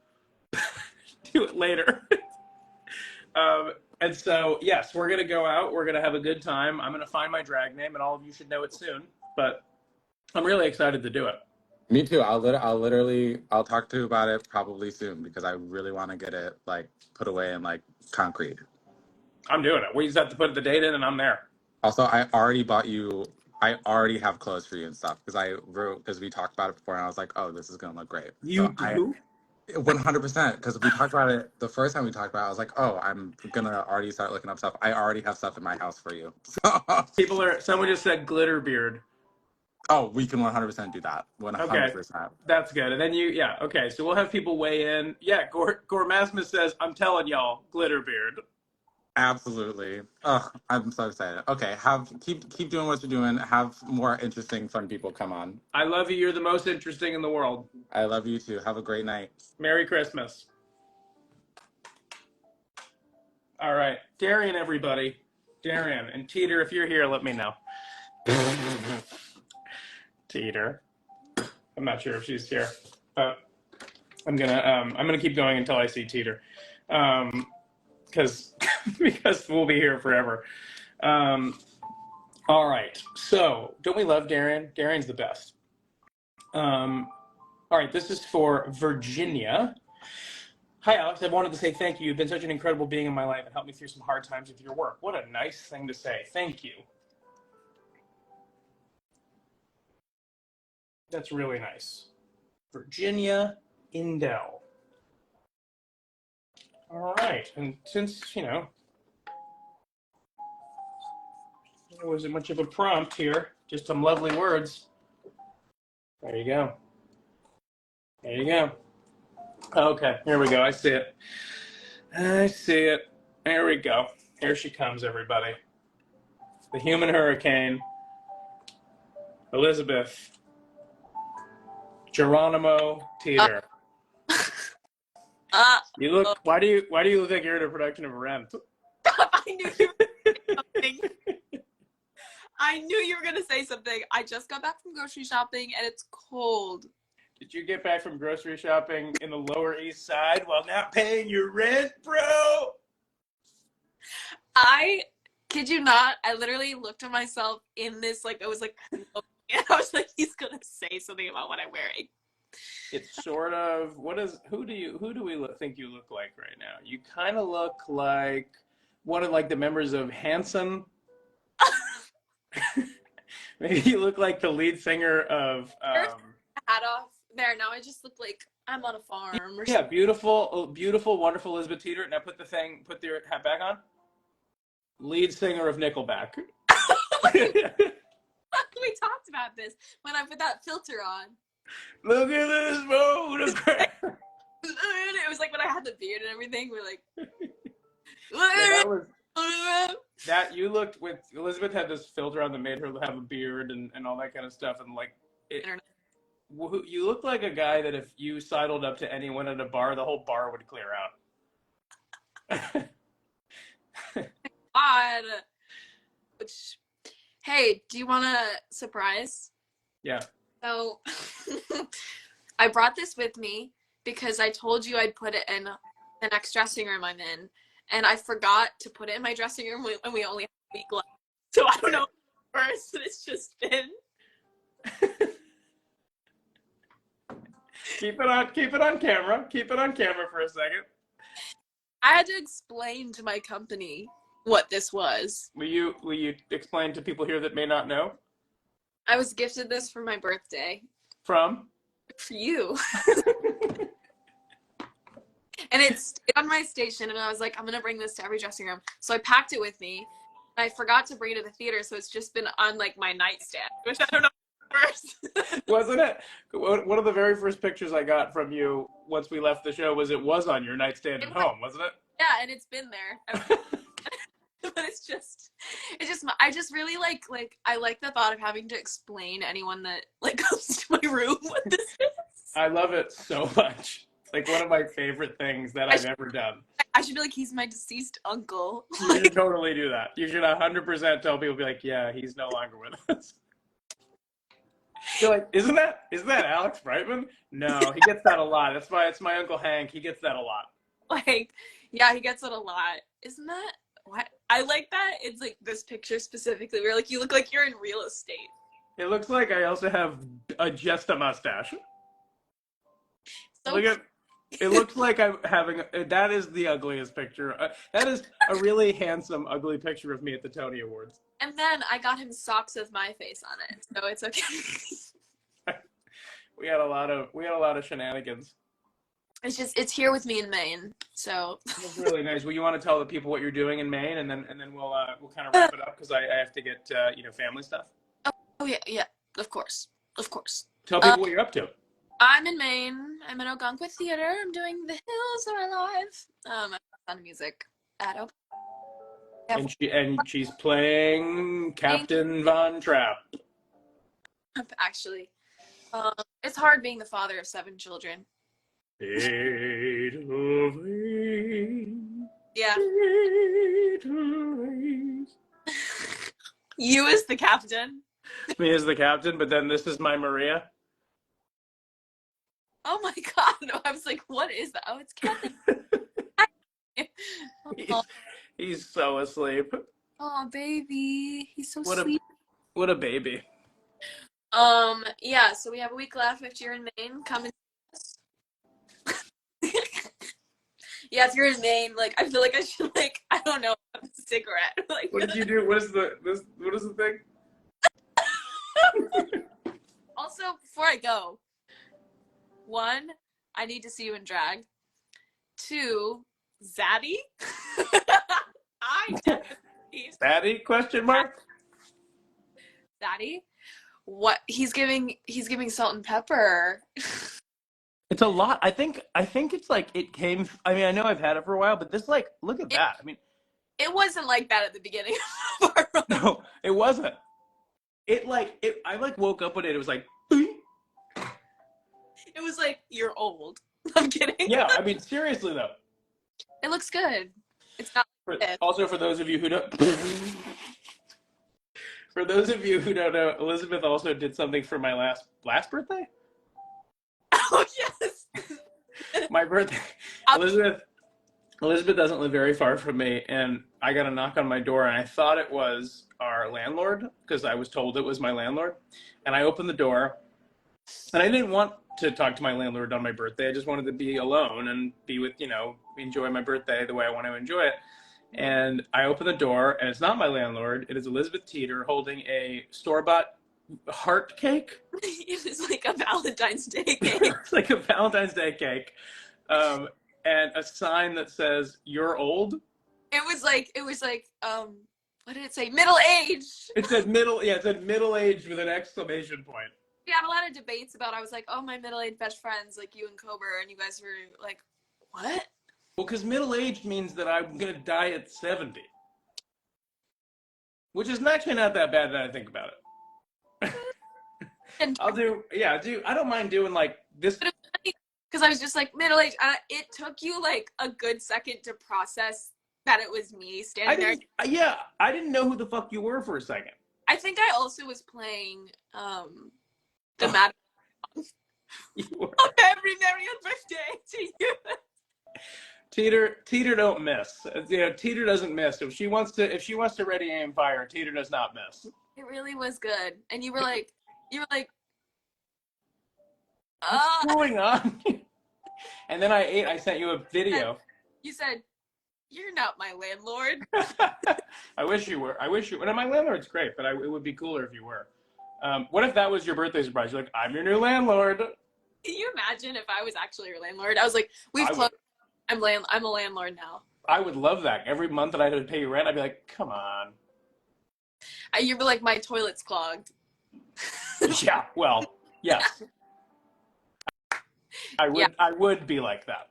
do it later. And so, yes, we're gonna go out. We're gonna have a good time. I'm gonna find my drag name, and all of you should know it soon. But I'm really excited to do it. Me too. I'll talk to you about it probably soon because I really want to get it like put away in like concrete. I'm doing it. We just have to put the date in, and I'm there. Also, I already have clothes for you and stuff because we talked about it before and I was like, oh, this is gonna look great. You So I do? 100% because we talked about it the first time we talked about it, I was like, oh, I'm gonna already start looking up stuff. I already have stuff in my house for you. So, Someone just said glitter beard. oh, we can 100% do that. Okay, 100%. that's good. And then yeah, okay. So we'll have people weigh in. Yeah, Gormasmus says, I'm telling y'all, glitter beard. Absolutely. Oh, I'm so excited. Okay, keep doing what you're doing. Have more interesting, fun people come on. I love you. You're the most interesting in the world. I love you too. Have a great night. Merry Christmas. All right. Darian, everybody. Darian. And Teeter, if you're here, let me know. Teeter. I'm not sure if she's here. But I'm gonna keep going until I see Teeter. Because we'll be here forever. All right. So, don't we love Darian? Darian's the best. All right. This is for Virginia. Hi, Alex. I wanted to say thank you. You've been such an incredible being in my life and helped me through some hard times with your work. What a nice thing to say. Thank you. That's really nice. Virginia Indell. All right, and since, you know, there wasn't much of a prompt here, just some lovely words. There you go. There you go. Okay, here we go. I see it. I see it. There we go. Here she comes, everybody. The human hurricane, Elizabeth Geronimo Teeter. You look. Why do you look like you're in a production of Rent? I knew you were gonna say something. I knew you were gonna say something. I just got back from grocery shopping and it's cold. Did you get back from grocery shopping in the Lower East Side while not paying your rent, bro? I kid you not, I literally looked at myself in this, like, I was like, and I was like, he's gonna say something about what I'm wearing. It's sort of, who do we think you look like right now? You kind of look like one of like the members of Hanson. Maybe you look like the lead singer of Hat off there. Now I just look like I'm on a farm. Or yeah, beautiful, wonderful Elizabeth Teeter. Now put your hat back on. Lead singer of Nickelback. We talked about this when I put that filter on. Look at this photograph. It was like when I had the beard and everything. We're like, that you looked with Elizabeth had this filter on that made her have a beard and all that kind of stuff, and like you look like a guy that if you sidled up to anyone at a bar, the whole bar would clear out. God. Which, hey, do you want a surprise? Yeah. So I brought this with me because I told you I'd put it in the next dressing room I'm in, and I forgot to put it in my dressing room when we only have a week left. So I don't know first, it's just been. Keep it on camera. Keep it on camera for a second. I had to explain to my company what this was. Will you explain to people here that may not know? I was gifted this for my birthday. From? For you. And it's on my station, and I was like, I'm going to bring this to every dressing room. So I packed it with me, and I forgot to bring it to the theater, so it's just been on, like, my nightstand, which I don't know first. Wasn't it? One of the very first pictures I got from you once we left the show was on your nightstand at home, wasn't it? Yeah, and it's been there. But I just really like I like the thought of having to explain to anyone that like comes to my room what this is. I love it so much. It's like one of my favorite things that I've ever done. I should be like, he's my deceased uncle. You should totally do that. You should 100% tell people, be like, yeah, he's no longer with us. You're like, isn't that Alex Brightman? No, he gets that a lot. That's why it's my Uncle Hank. He gets that a lot. Like, yeah, he gets it a lot. Isn't that what? I like that. It's like this picture specifically where like you look like you're in real estate. It looks like I also have just a mustache. So Look at it. Looks like I'm having. That is the ugliest picture. That is a really handsome, ugly picture of me at the Tony Awards. And then I got him socks with my face on it, so it's okay. We had a lot of shenanigans. It's here with me in Maine, so. It's really nice. Well, you want to tell the people what you're doing in Maine, and then we'll kind of wrap it up because I have to get family stuff. Oh yeah, of course. Tell people what you're up to. I'm in Maine. I'm in Algonquin Theater. I'm doing The Hills Are Alive. I'm on music at Oak. And she's playing Captain Von Trapp. Actually, it's hard being the father of 7 children. 8 of 8. Yeah. 8 of 8. You as the captain. Me as the captain, but then this is my Maria. Oh my God! No, I was like, what is that? Oh, it's Captain. He's so asleep. Oh, baby, he's so sweet. What a baby. Yeah. So we have a week left. If you're in Maine, come and see us. Yeah, if you're in Maine, like I feel like I should I don't know, have a cigarette. Like, what did you do? What is the thing? Also, Also, before I go, 1, I need to see you in drag. 2, Zaddy. I definitely Daddy? Question mark. Zaddy. What he's giving salt and pepper. It's a lot. I think it's like it came. I mean, I know I've had it for a while, but this like look at that. I mean, It wasn't like that at the beginning of our run. no, it wasn't. It like it. I like woke up one day. It was like. It was like, you're old. I'm kidding. Yeah, I mean seriously though. It looks good. It's not Also, for those of you who don't, for those of you who don't know, Elizabeth also did something for my last birthday. Oh yes. My birthday. Elizabeth doesn't live very far from me, and I got a knock on my door, and I thought it was our landlord because I was told it was my landlord, and I opened the door, and I didn't want to talk to my landlord on my birthday. I just wanted to be alone and be with, enjoy my birthday the way I want to enjoy it. And I open the door, and it's not my landlord. It is Elizabeth Teeter holding a store-bought heart cake. It was like a Valentine's Day cake. It's like a Valentine's Day cake. And a sign that says, "You're old." It was like, what did it say? Middle-aged. It said middle-aged with an exclamation point. We had a lot of debates about, I was like, oh, my middle-aged best friends, like you and Kober, and you guys were like, what? Well, because middle-aged means that I'm going to die at 70. Which is actually not that bad that I think about it. I don't mind doing like this. Because I was just like, middle-aged. It took you like a good second to process that it was me standing there. Yeah, I didn't know who the fuck you were for a second. I think I also was playing the Mad You were. Every merry birthday to you. Teeter don't miss. Teeter doesn't miss. If she wants to ready aim fire, Teeter does not miss. It really was good. And you were like, what's going on? And then I sent you a video. You said, you're not my landlord. I wish you were. And my landlord's great, but it would be cooler if you were. What if that was your birthday surprise? You're like, I'm your new landlord. Can you imagine if I was actually your landlord? I was like, we've closed. I'm a landlord now. I would love that. Every month that I had to pay you rent, I'd be like, come on. You'd be like, my toilet's clogged. Yeah, well, yes. I would be like that.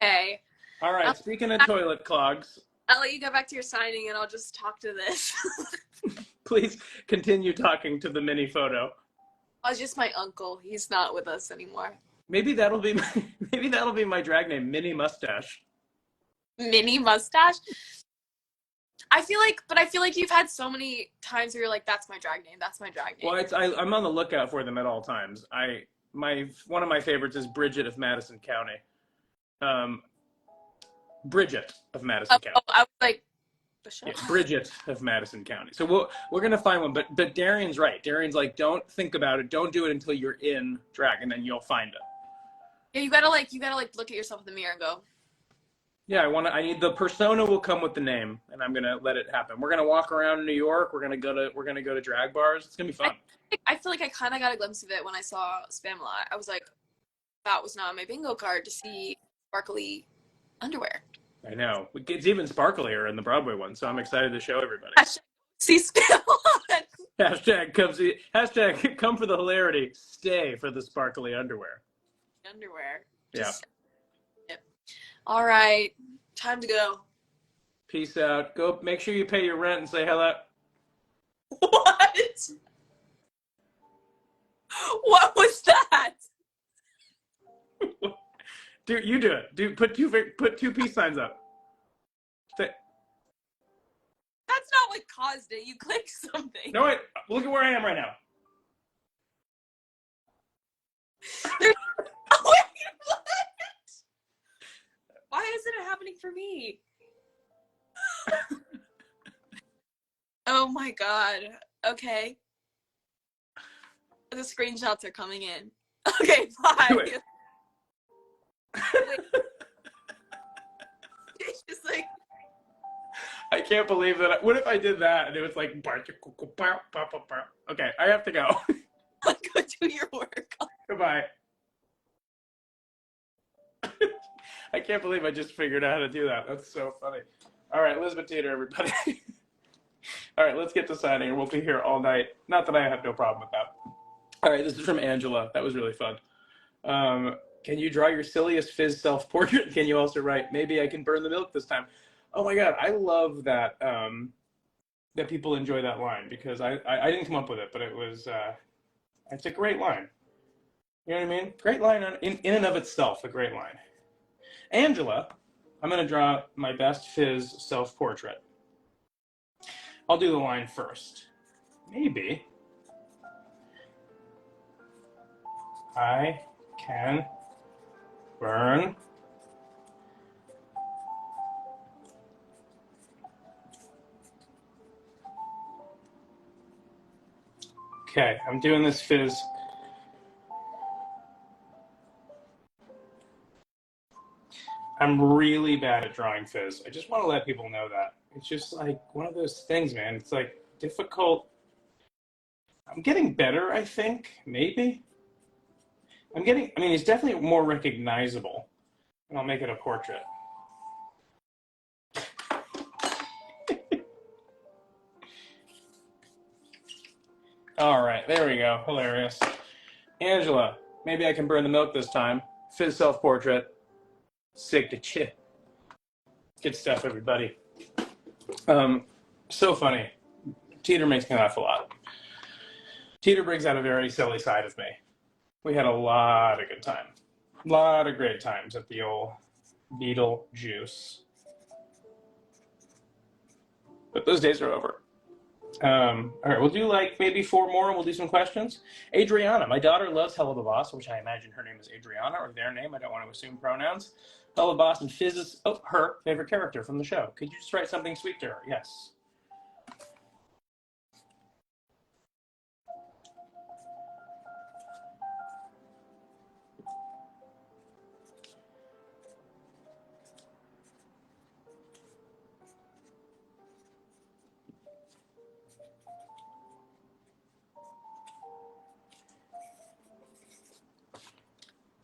Okay. All right, speaking of toilet clogs. I'll let you go back to your signing and I'll just talk to this. Please continue talking to the mini photo. Oh, it's just my uncle. He's not with us anymore. Maybe that'll be my drag name, Mini Mustache. Mini Mustache? I feel like you've had so many times where you're like, that's my drag name, that's my drag name. Well, I'm on the lookout for them at all times. One of my favorites is Bridget of Madison County. Bridget of Madison County. I was like, yeah, Bridget of Madison County. So we're gonna find one, but Darian's right. Darian's like, don't think about it, don't do it until you're in drag, and then you'll find it. Yeah, you gotta look at yourself in the mirror and go. Yeah, I need the persona will come with the name, and I'm gonna let it happen. We're gonna walk around New York. We're gonna go to drag bars. It's gonna be fun. I feel like I kind of got a glimpse of it when I saw Spamalot. I was like, that was not my bingo card to see sparkly underwear. I know. It's even sparklier in the Broadway one, so I'm excited to show everybody. See Spamalot. Hashtag come for the hilarity. Stay for the sparkly underwear. Yeah. Yep. All right. Time to go. Peace out. Go make sure you pay your rent and say hello. What? What was that? Dude, you do it. Dude, put two peace signs up. That's not what caused it. You clicked something. No, wait. Look at where I am right now. Wait, what? Why isn't it happening for me? Oh my god. Okay. The screenshots are coming in. Okay, bye. Wait. It's just like... I can't believe that. What if I did that and it was like, okay, I have to go. Go do your work. Goodbye. I can't believe I just figured out how to do that. That's so funny. All right, Elizabeth Teeter, everybody. All right, let's get to signing, or we'll be here all night. Not that I have no problem with that. All right, this is from Angela. That was really fun. Can you draw your silliest Fizz self-portrait? Can you also write, maybe I can burn the milk this time? Oh my God, I love that that people enjoy that line, because I didn't come up with it, but it was, it's a great line. You know what I mean? Great line in and of itself, a great line. Angela, I'm going to draw my best Fizz self-portrait. I'll do the line first. Maybe I can burn Okay, I'm doing this Fizz. I'm really bad at drawing Fizz. I just want to let people know that. It's just like one of those things, man. It's like difficult. I'm getting better, I think, maybe. I mean, it's definitely more recognizable. And I'll make it a portrait. All right, there we go. Hilarious. Angela, maybe I can burn the milk this time. Fizz self-portrait. Sig to chit. Good stuff, everybody. So funny. Teeter makes me laugh a lot. Teeter brings out a very silly side of me. We had a lot of good time. A lot of great times at the old Beetlejuice. But those days are over. All right, we'll do like maybe 4 more and we'll do some questions. Adriana, my daughter loves Helluva Boss, which I imagine her name is Adriana, or their name. I don't want to assume pronouns. Helluva Boss and Fizz is her favorite character from the show. Could you just write something sweet to her? Yes.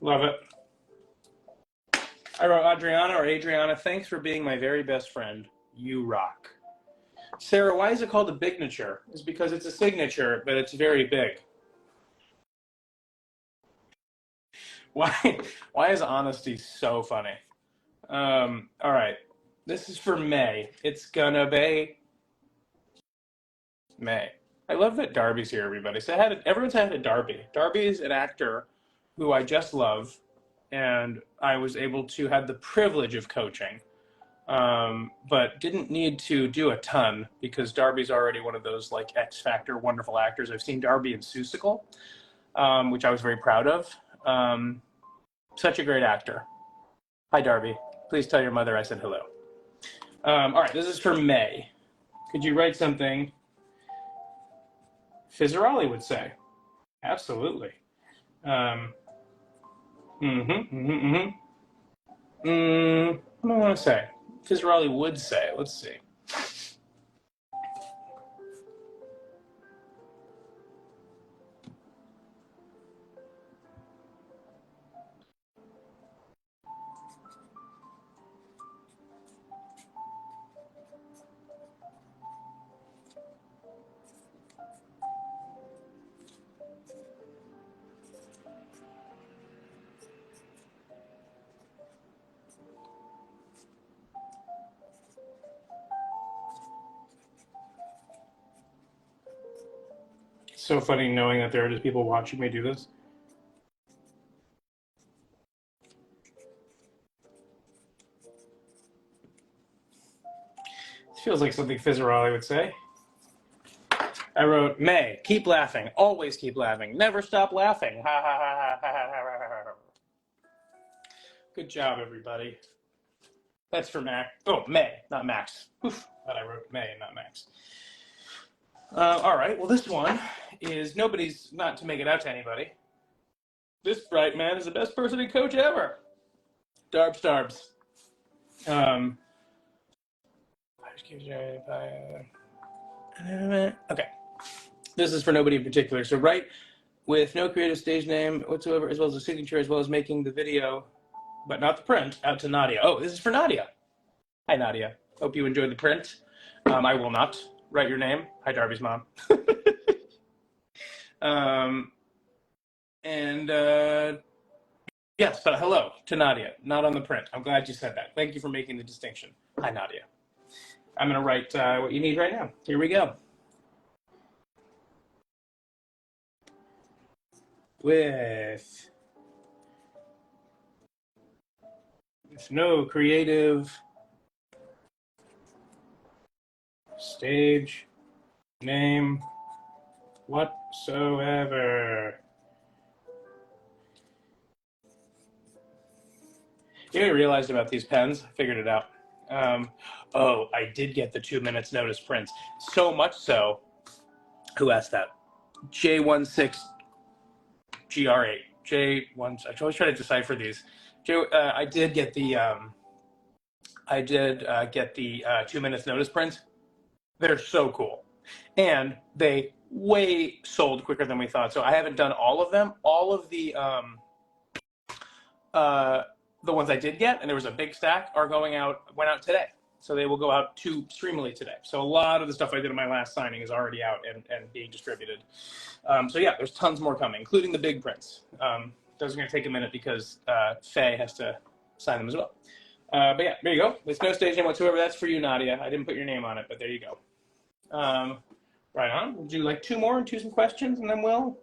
Love it. I wrote Adriana, thanks for being my very best friend. You rock. Sarah, why is it called a bignature? It's because it's a signature, but it's very big. Why is honesty so funny? All right. This is for May. It's gonna be May. I love that Darby's here, everybody. So everyone's had a Darby. Darby is an actor who I just love, and I was able to have the privilege of coaching, but didn't need to do a ton because Darby's already one of those like X Factor wonderful actors. I've seen Darby in Seussical, which I was very proud of. Such a great actor. Hi, Darby. Please tell your mother I said hello. All right, this is for May. Could you write something Fizzerali would say? Absolutely. What do I want to say? Fizzerali would say. Let's see. It's so funny knowing that there are just people watching me do this. It feels like something Fizzerali would say. I wrote, May, keep laughing. Always keep laughing. Never stop laughing. Ha ha ha ha ha ha ha. Good job, everybody. That's for Max. Oh, May, not Max. Oof, but I wrote May, not Max. All right, well, this one is nobody's, not to make it out to anybody. This Brightman is the best person to coach ever. Darbs. I Okay. This is for nobody in particular. So write with no creative stage name whatsoever, as well as a signature, as well as making the video, but not the print, out to Nadia. Oh, this is for Nadia. Hi, Nadia. Hope you enjoyed the print. I will not write your name. Hi, Darby's mom. Yes, but hello to Nadia, not on the print. I'm glad you said that. Thank you for making the distinction. Hi, Nadia. I'm going to write what you need right now. Here we go. With no creative stage name whatsoever. You know what I realized about these pens? I figured it out. Oh, I did get the 2 minutes notice prints. So much so, who asked that? J16GR8. J1, I always try to decipher these. I did get the 2 minutes notice prints. They're so cool. And they way sold quicker than we thought. So I haven't done all of them. All of the ones I did get, and there was a big stack, went out today. So they will go out to Streamily today. So a lot of the stuff I did in my last signing is already out and being distributed. So yeah, there's tons more coming, including the big prints. Those are going to take a minute because Faye has to sign them as well. But yeah, there you go. With no stage name whatsoever. That's for you, Nadia. I didn't put your name on it, but there you go. Right on. Would you like two more and some questions, and then we'll,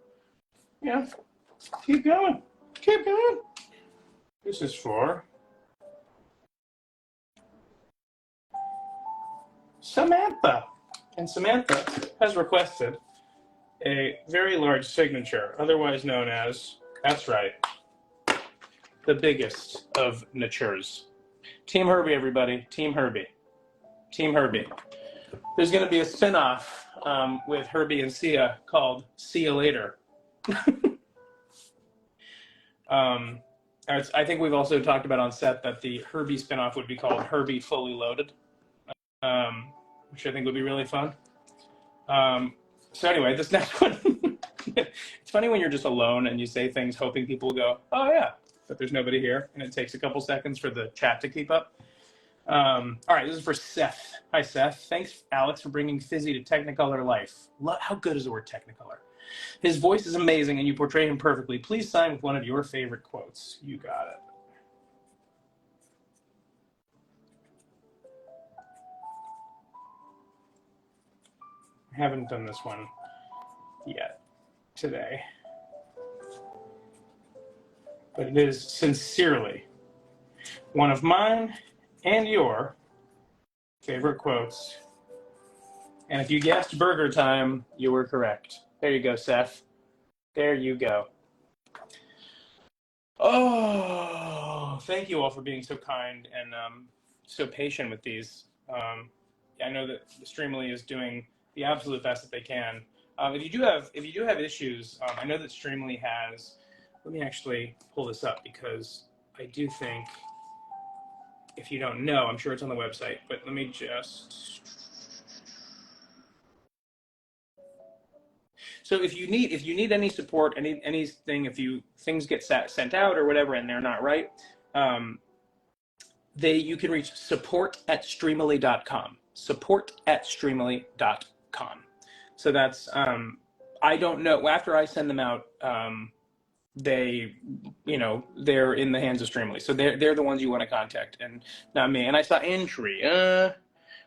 keep going. Keep going. This is for Samantha. And Samantha has requested a very large signature, otherwise known as, that's right, the biggest of natures. Team Herbie, everybody. Team Herbie. Team Herbie. There's going to be a spin-off with Herbie and Sia called See You Later. I think we've also talked about on set that the Herbie spin-off would be called Herbie Fully Loaded, which I think would be really fun. So anyway, this next one, it's funny when you're just alone and you say things hoping people will go, oh yeah, but there's nobody here, and it takes a couple seconds for the chat to keep up. All right, this is for Seth. Hi, Seth. Thanks, Alex, for bringing Fizzy to Technicolor life. How good is the word Technicolor? His voice is amazing, and you portray him perfectly. Please sign with one of your favorite quotes. You got it. I haven't done this one yet today, but it is sincerely one of mine and your favorite quotes. And if you guessed Burger Time, you were correct. There you go, Seth. There you go. Oh, thank you all for being so kind and so patient with these. I know that Streamily is doing the absolute best that they can. If you do have issues, I know that Streamily has. Let me actually pull this up because I do think, if you don't know, I'm sure it's on the website. But let me just. So if you need any support, anything, if things get sent out or whatever and they're not right, you can reach support@streamily.com. Support@streamily.com. So that's I don't know. After I send them out, they're in the hands of Streamily. So they're the ones you want to contact and not me. And I saw entry.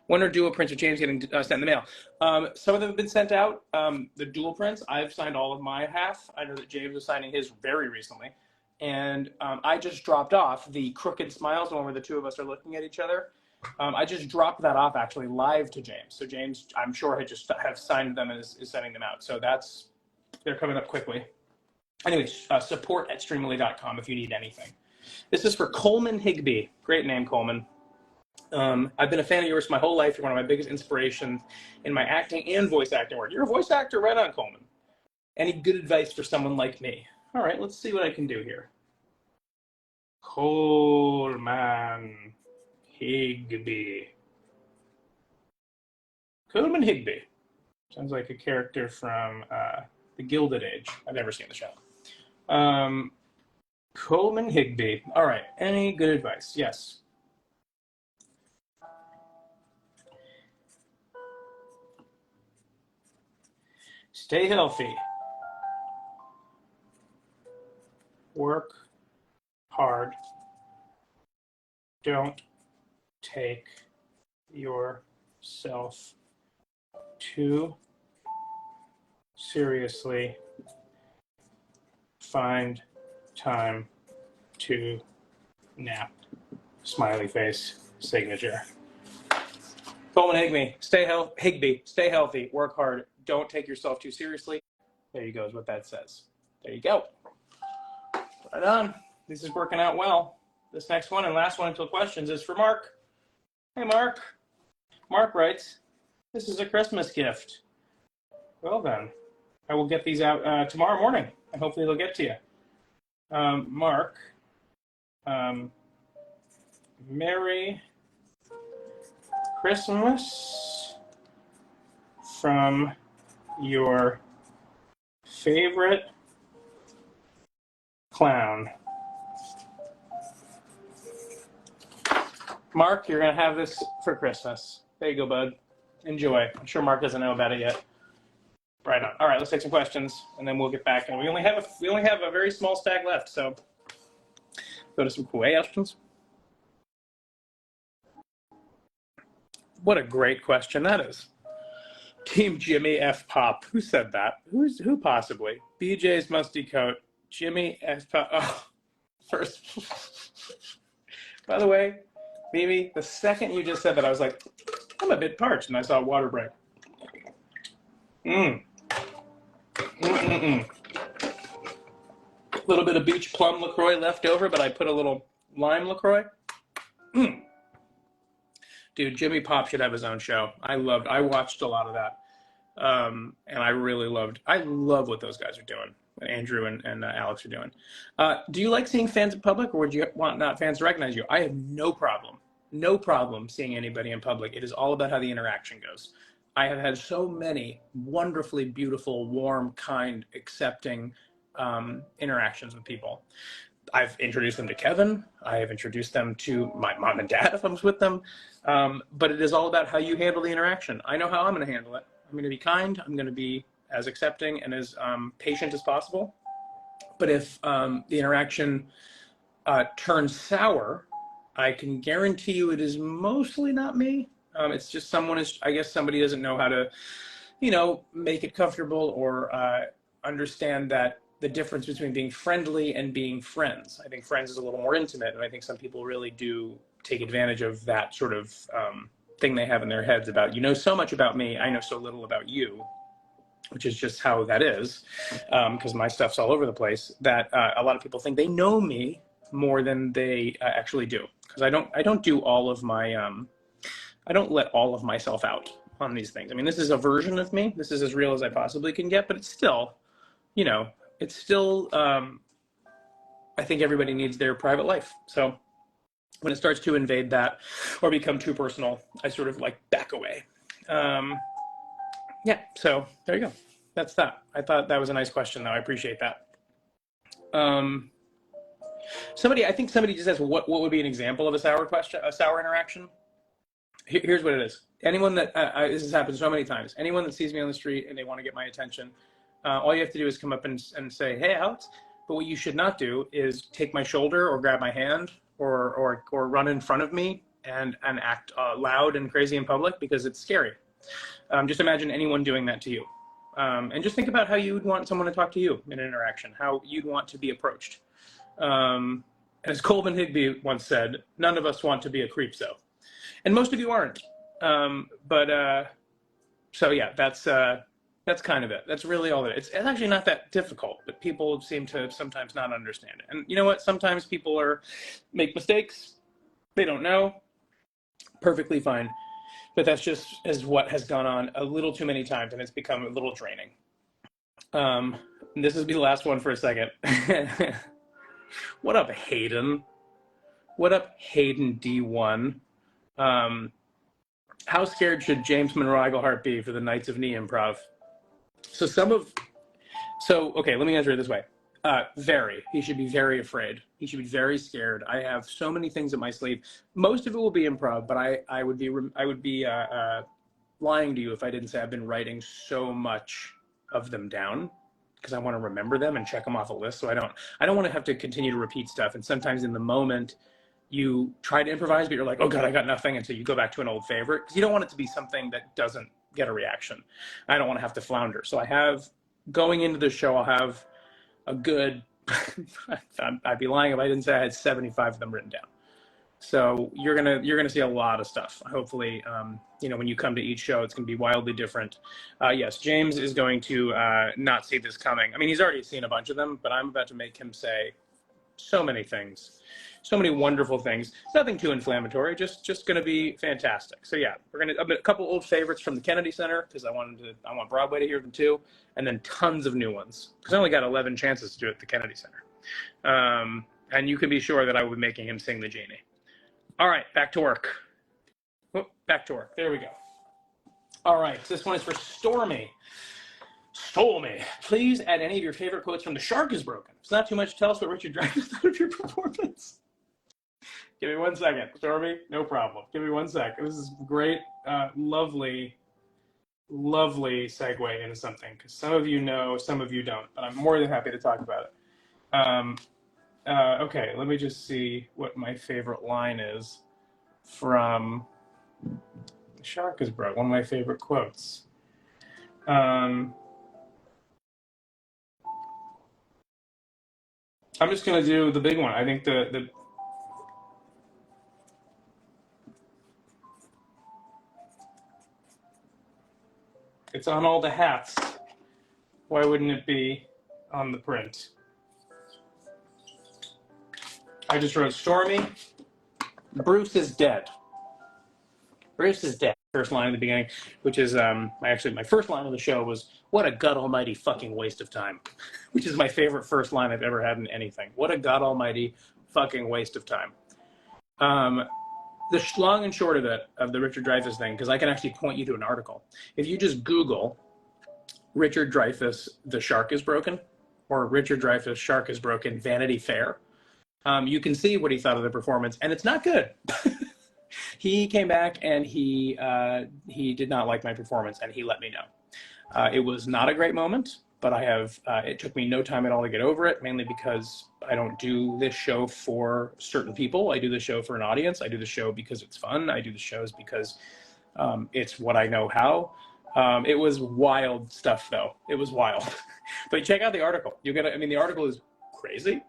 One or dual prints of James getting sent in the mail. Some of them have been sent out. The dual prints, I've signed all of my half. I know that James was signing his very recently. And I just dropped off the Crooked Smiles, the one where the two of us are looking at each other. I just dropped that off actually live to James. So James, I'm sure, have signed them and is sending them out. So they're coming up quickly. Anyways, support@streamily.com if you need anything. This is for Coleman Higby. Great name, Coleman. I've been a fan of yours my whole life. You're one of my biggest inspirations in my acting and voice acting work. You're a voice actor? Right on, Coleman. Any good advice for someone like me? All right, let's see what I can do here. Coleman Higby. Coleman Higby. Sounds like a character from The Gilded Age. I've never seen the show. Coleman Higby. All right. Any good advice? Yes. Stay healthy. Work hard. Don't take yourself too seriously. Find time to nap. Smiley face. Signature. Coleman Higby. Higby. Stay healthy. Work hard. Don't take yourself too seriously. There you go, is what that says. There you go. Right on. This is working out well. This next one and last one until questions is for Mark. Hey, Mark. Mark writes, this is a Christmas gift. Well then, I will get these out tomorrow morning, and hopefully they'll get to you. Mark, Merry Christmas from your favorite clown. Mark, you're going to have this for Christmas. There you go, bud. Enjoy. I'm sure Mark doesn't know about it yet. Right on. All right, let's take some questions, and then we'll get back. And we only have a very small stack left, so go to some questions. What a great question that is. Team Jimmy F. Pop. Who said that? Who possibly? BJ's Musty Coat. Jimmy F. Pop. Oh, first. By the way, Mimi, the second you just said that, I was like, I'm a bit parched, and I saw water break. A little bit of beach plum LaCroix left over, but I put a little lime LaCroix. Dude, Jimmy Pop should have his own show. I watched a lot of that. And I love what those guys are doing. What Andrew and Alex are doing. Do you like seeing fans in public, or would you want not fans to recognize you? I have no problem seeing anybody in public. It is all about how the interaction goes. I have had so many wonderfully beautiful, warm, kind, accepting interactions with people. I've introduced them to Kevin. I have introduced them to my mom and dad if I was with them. But it is all about how you handle the interaction. I know how I'm going to handle it. I'm going to be kind. I'm going to be as accepting and as patient as possible. But if the interaction turns sour, I can guarantee you it is mostly not me. It's just somebody doesn't know how to, make it comfortable or understand that the difference between being friendly and being friends. I think friends is a little more intimate, and I think some people really do take advantage of that sort of thing they have in their heads about, so much about me, I know so little about you, which is just how that is, because my stuff's all over the place, that a lot of people think they know me more than they actually do. Because I don't do all of my, I don't let all of myself out on these things. I mean, this is a version of me. This is as real as I possibly can get, but it's still, I think everybody needs their private life. So when it starts to invade that or become too personal, I sort of back away. Yeah, so there you go. That's that. I thought that was a nice question, though. I appreciate that. I think somebody just asked, what would be an example of a sour interaction? Here's what it is. Anyone that, this has happened so many times, anyone that sees me on the street and they want to get my attention, all you have to do is come up and say, hey, Alex. But what you should not do is take my shoulder or grab my hand or run in front of me and act loud and crazy in public, because it's scary. Just imagine anyone doing that to you. And just think about how you would want someone to talk to you in an interaction, how you'd want to be approached. As Coleman Higby once said, none of us want to be a creepso. And most of you aren't. So yeah, that's kind of it. That's really all it is. It's actually not that difficult, but people seem to sometimes not understand it. And you know what? Sometimes people make mistakes. They don't know. Perfectly fine. But that's just as what has gone on a little too many times, and it's become a little draining. This will be the last one for a second. What up, Hayden? What up, Hayden D1? How scared should James Monroe Iglehart be for the Knights of Knee Improv? Okay, let me answer it this way. Very. He should be very afraid. He should be very scared. I have so many things up my sleeve. Most of it will be improv, but I would be lying to you if I didn't say I've been writing so much of them down because I want to remember them and check them off a list. So I don't want to have to continue to repeat stuff. And sometimes in the moment, you try to improvise, but you're like, oh God, I got nothing. And so you go back to an old favorite because you don't want it to be something that doesn't get a reaction. I don't want to have to flounder. So going into the show, I'll have a good, I'd be lying if I didn't say I had 75 of them written down. So you're gonna see a lot of stuff. Hopefully, when you come to each show, it's gonna be wildly different. Yes, James is going to not see this coming. I mean, he's already seen a bunch of them, but I'm about to make him say so many things, so many wonderful things. Nothing too inflammatory, just gonna be fantastic. So yeah, we're gonna a couple old favorites from the Kennedy Center because I want Broadway to hear them too, and then tons of new ones because I only got 11 chances to do it at the Kennedy Center. And you can be sure that I will be making him sing the Genie. All right, back to work. Back to work. There we go. All right, this one is for Stormy. Stormy, please add any of your favorite quotes from The Shark is Broken. If it's not too much, tell us what Richard Dreyfuss thought of your performance. Give me 1 second. Stormy, no problem. Give me 1 sec. This is great, lovely segue into something because some of you know, some of you don't, but I'm more than happy to talk about it. Okay, let me just see what my favorite line is from The Shark is Broke, one of my favorite quotes. I'm just going to do the big one. I think it's on all the hats. Why wouldn't it be on the print? I just wrote, Stormy, Bruce is dead. Bruce is dead. First line at the beginning, which is my first line of the show was, what a god almighty fucking waste of time, which is my favorite first line I've ever had in anything. What a god almighty fucking waste of time. The long and short of it, of the Richard Dreyfuss thing, because I can actually point you to an article. If you just Google Richard Dreyfuss, The Shark is Broken, or Richard Dreyfuss, Shark is Broken, Vanity Fair, you can see what he thought of the performance, and it's not good. He came back and he did not like my performance, and he let me know. It was not a great moment, but it took me no time at all to get over it, mainly because I don't do this show for certain people. I do the show for an audience. I do the show because it's fun. I do the shows because it's what I know how. It was wild stuff, though. It was wild. But check out the article. The article is crazy.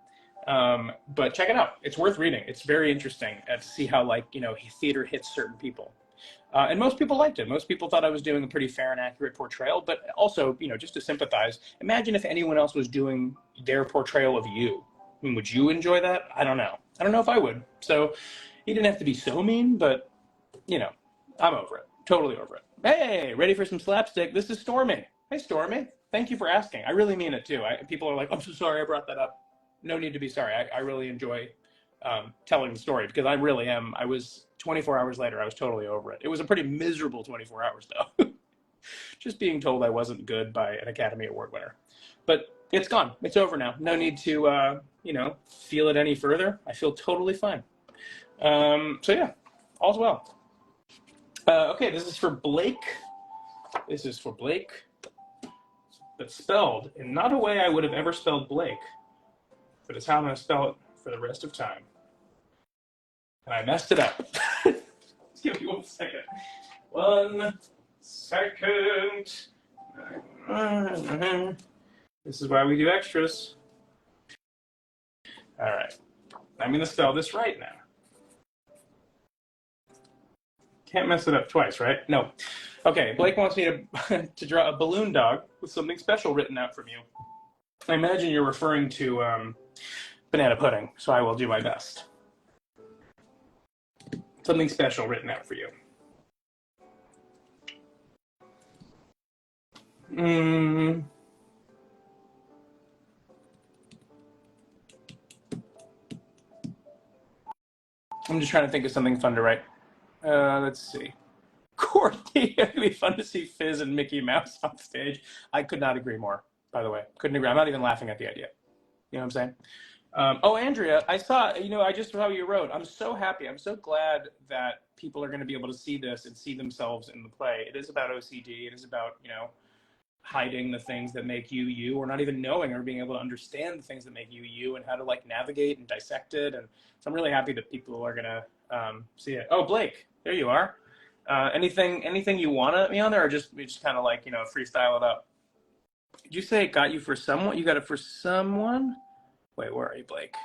But check it out. It's worth reading. It's very interesting to see how, theater hits certain people. And most people liked it. Most people thought I was doing a pretty fair and accurate portrayal, but also, just to sympathize, imagine if anyone else was doing their portrayal of you. I mean, would you enjoy that? I don't know. I don't know if I would. So he didn't have to be so mean, but, I'm over it. Totally over it. Hey, ready for some slapstick? This is Stormy. Hey, Stormy. Thank you for asking. I really mean it, too. People are like, I'm so sorry I brought that up. No need to be sorry. I really enjoy telling the story because I really am. I was 24 hours later, I was totally over it. It was a pretty miserable 24 hours, though. Just being told I wasn't good by an Academy Award winner. But it's gone. It's over now. No need to, feel it any further. I feel totally fine. So, yeah, all's well. Okay, this is for Blake. But spelled in not a way I would have ever spelled Blake. But it's how I'm going to spell it for the rest of time. And I messed it up. Give me 1 second. 1 second. This is why we do extras. All right. I'm going to spell this right now. Can't mess it up twice, right? No. Okay, Blake wants me to draw a balloon dog with something special written out from you. I imagine you're referring to banana pudding, so I will do my best. Something special written out for you. I'm just trying to think of something fun to write. Let's see. Courtney, it'd be fun to see Fizz and Mickey Mouse on stage. I could not agree more, by the way. Couldn't agree. I'm not even laughing at the idea. You know what I'm saying? Oh, Andrea, I saw, I just saw you wrote. I'm so happy. I'm so glad that people are going to be able to see this and see themselves in the play. It is about OCD. It is about, hiding the things that make you you, or not even knowing or being able to understand the things that make you you, and how to like navigate and dissect it. And so I'm really happy that people are going to see it. Oh, Blake, there you are. Anything you want me on there, or we just kind of like, freestyle it up? Did you say it got you for someone? You got it for someone? Wait, where are you, Blake?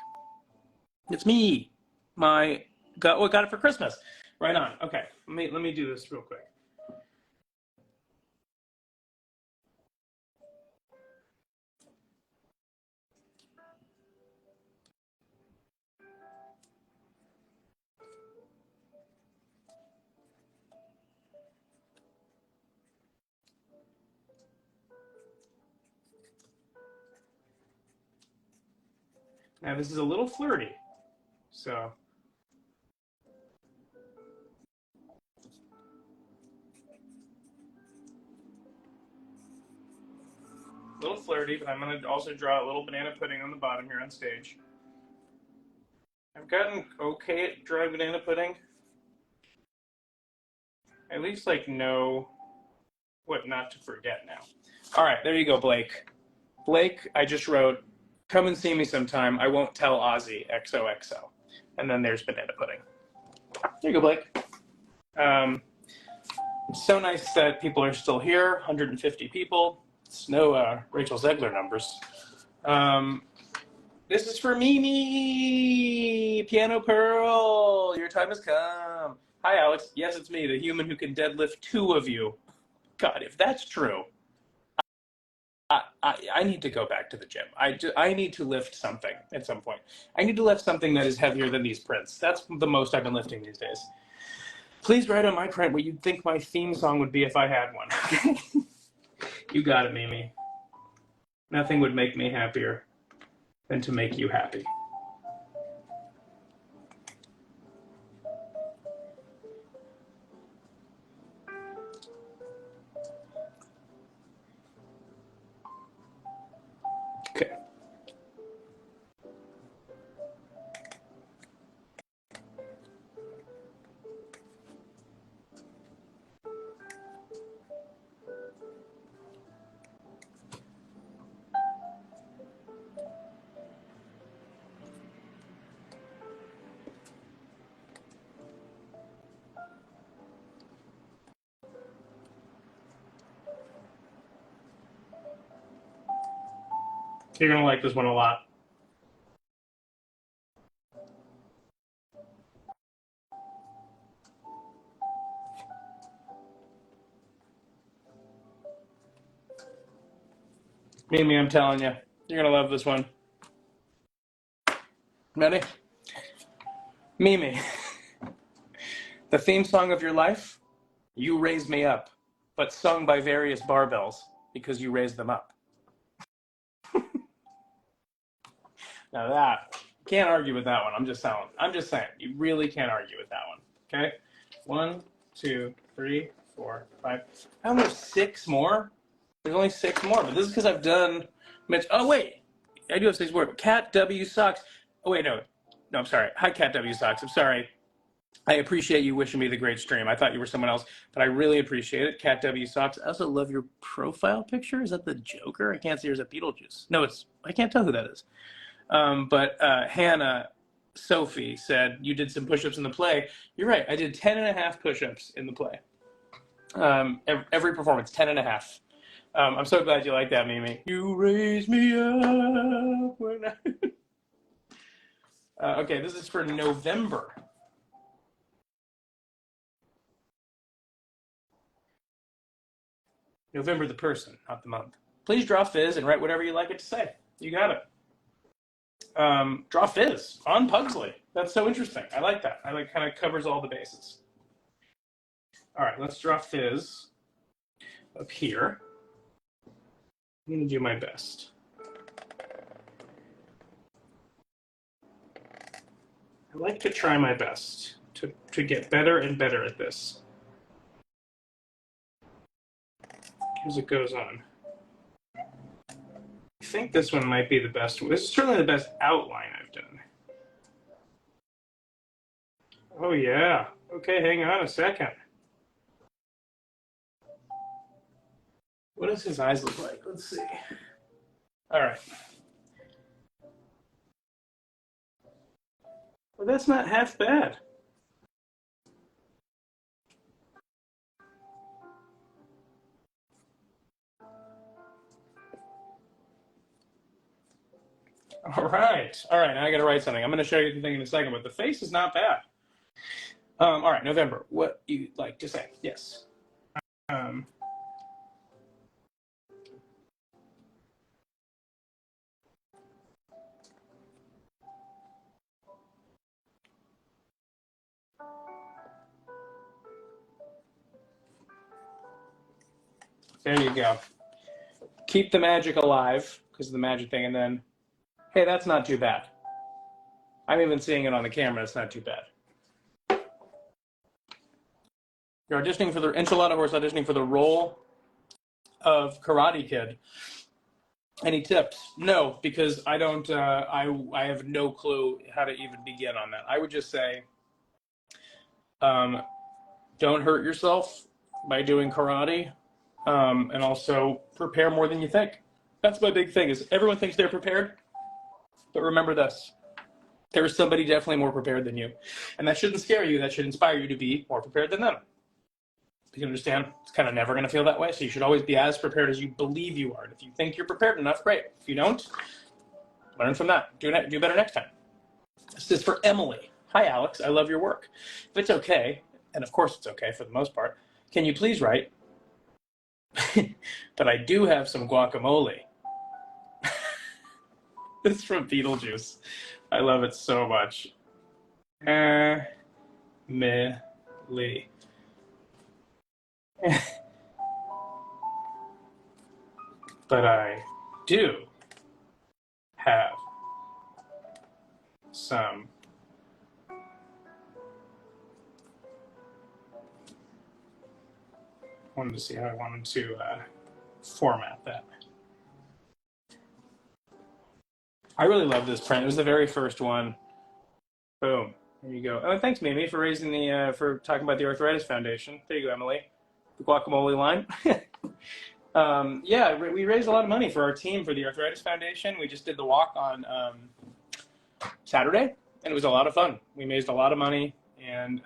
It's me. Got it for Christmas. Right on. Okay, let me do this real quick. Now this is a little flirty, so. A little flirty, but I'm going to also draw a little banana pudding on the bottom here on stage. I've gotten okay at drawing banana pudding. I at least know what not to forget now. All right, there you go, Blake. Blake, I just wrote, come and see me sometime. I won't tell Ozzy, XOXO. And then there's banana pudding. There you go, Blake. It's so nice that people are still here, 150 people. It's no Rachel Zegler numbers. This is for Mimi, Piano Pearl. Your time has come. Hi, Alex. Yes, it's me, the human who can deadlift 2 of you. God, if that's true, I need to go back to the gym. I need to lift something at some point. I need to lift something that is heavier than these prints. That's the most I've been lifting these days. Please write on my print what you'd think my theme song would be if I had one. You got it, Mimi. Nothing would make me happier than to make you happy. Okay. You're going to like this one a lot. Mimi, I'm telling you, you're going to love this one. Ready? Mimi, the theme song of your life, You Raise Me Up, but sung by various barbells because you raised them up. Now that, can't argue with that one. I'm just saying, you really can't argue with that one. Okay? 1, 2, 3, 4, 5. I don't know, 6 more? There's only 6 more, but this is because I've done Mitch. Oh, wait. I do have 6 more. Cat W Sucks. Oh, wait, no. No, I'm sorry. Hi, Cat W Sucks. I'm sorry. I appreciate you wishing me the great stream. I thought you were someone else, but I really appreciate it. Cat W Sucks. I also love your profile picture. Is that the Joker? I can't see. Or is that Beetlejuice? No, I can't tell who that is. But Hannah Sophie said, you did some push-ups in the play. You're right. I did 10.5 push-ups in the play. Every performance, 10.5. I'm so glad you like that, Mimi. You raise me up when I... okay, this is for November. November the person, not the month. Please draw Fizz and write whatever you like it to say. You got it. Draw Fizz on Pugsley. That's so interesting. I like that. I like kind of covers all the bases. All right, let's draw Fizz up here. I'm going to do my best. I like to try my best to get better and better at this. as it goes on. I think this one might be the best one. This is certainly the best outline I've done. Oh, yeah. Okay, hang on a second. What does his eyes look like? Let's see. All right. Well, that's not half bad. All right. Now I got to write something. I'm going to show you the thing in a second, but the face is not bad. All right, November. What you'd like to say? Yes. There you go. Keep the magic alive because of the magic thing, and then, hey, that's not too bad. I'm even seeing it on the camera. It's not too bad. You're auditioning for the enchilada horse, auditioning for the role of Karate Kid. Any tips? No, because I don't. I have no clue how to even begin on that. I would just say, don't hurt yourself by doing karate, and also prepare more than you think. That's my big thing. Is everyone thinks they're prepared, but remember this: there is somebody definitely more prepared than you, and that shouldn't scare you. That should inspire you to be more prepared than them. You understand? It's kind of never going to feel that way, so you should always be as prepared as you believe you are. And if you think you're prepared enough, great. If you don't, learn from that. Do better next time. This is for Emily. Hi, Alex. I love your work. If it's okay, and of course it's okay for the most part, can you please write, but I do have some guacamole. This is from Beetlejuice. I love it so much. Emily. But I do have some wanted to see how I wanted to format that. I really love this print. It was the very first one. Boom. There you go. Oh, thanks, Mimi, for raising the for talking about the Arthritis Foundation. There you go, Emily. The guacamole line. Yeah, we raised a lot of money for our team for the Arthritis Foundation. We just did the walk on Saturday, and it was a lot of fun. We raised a lot of money, and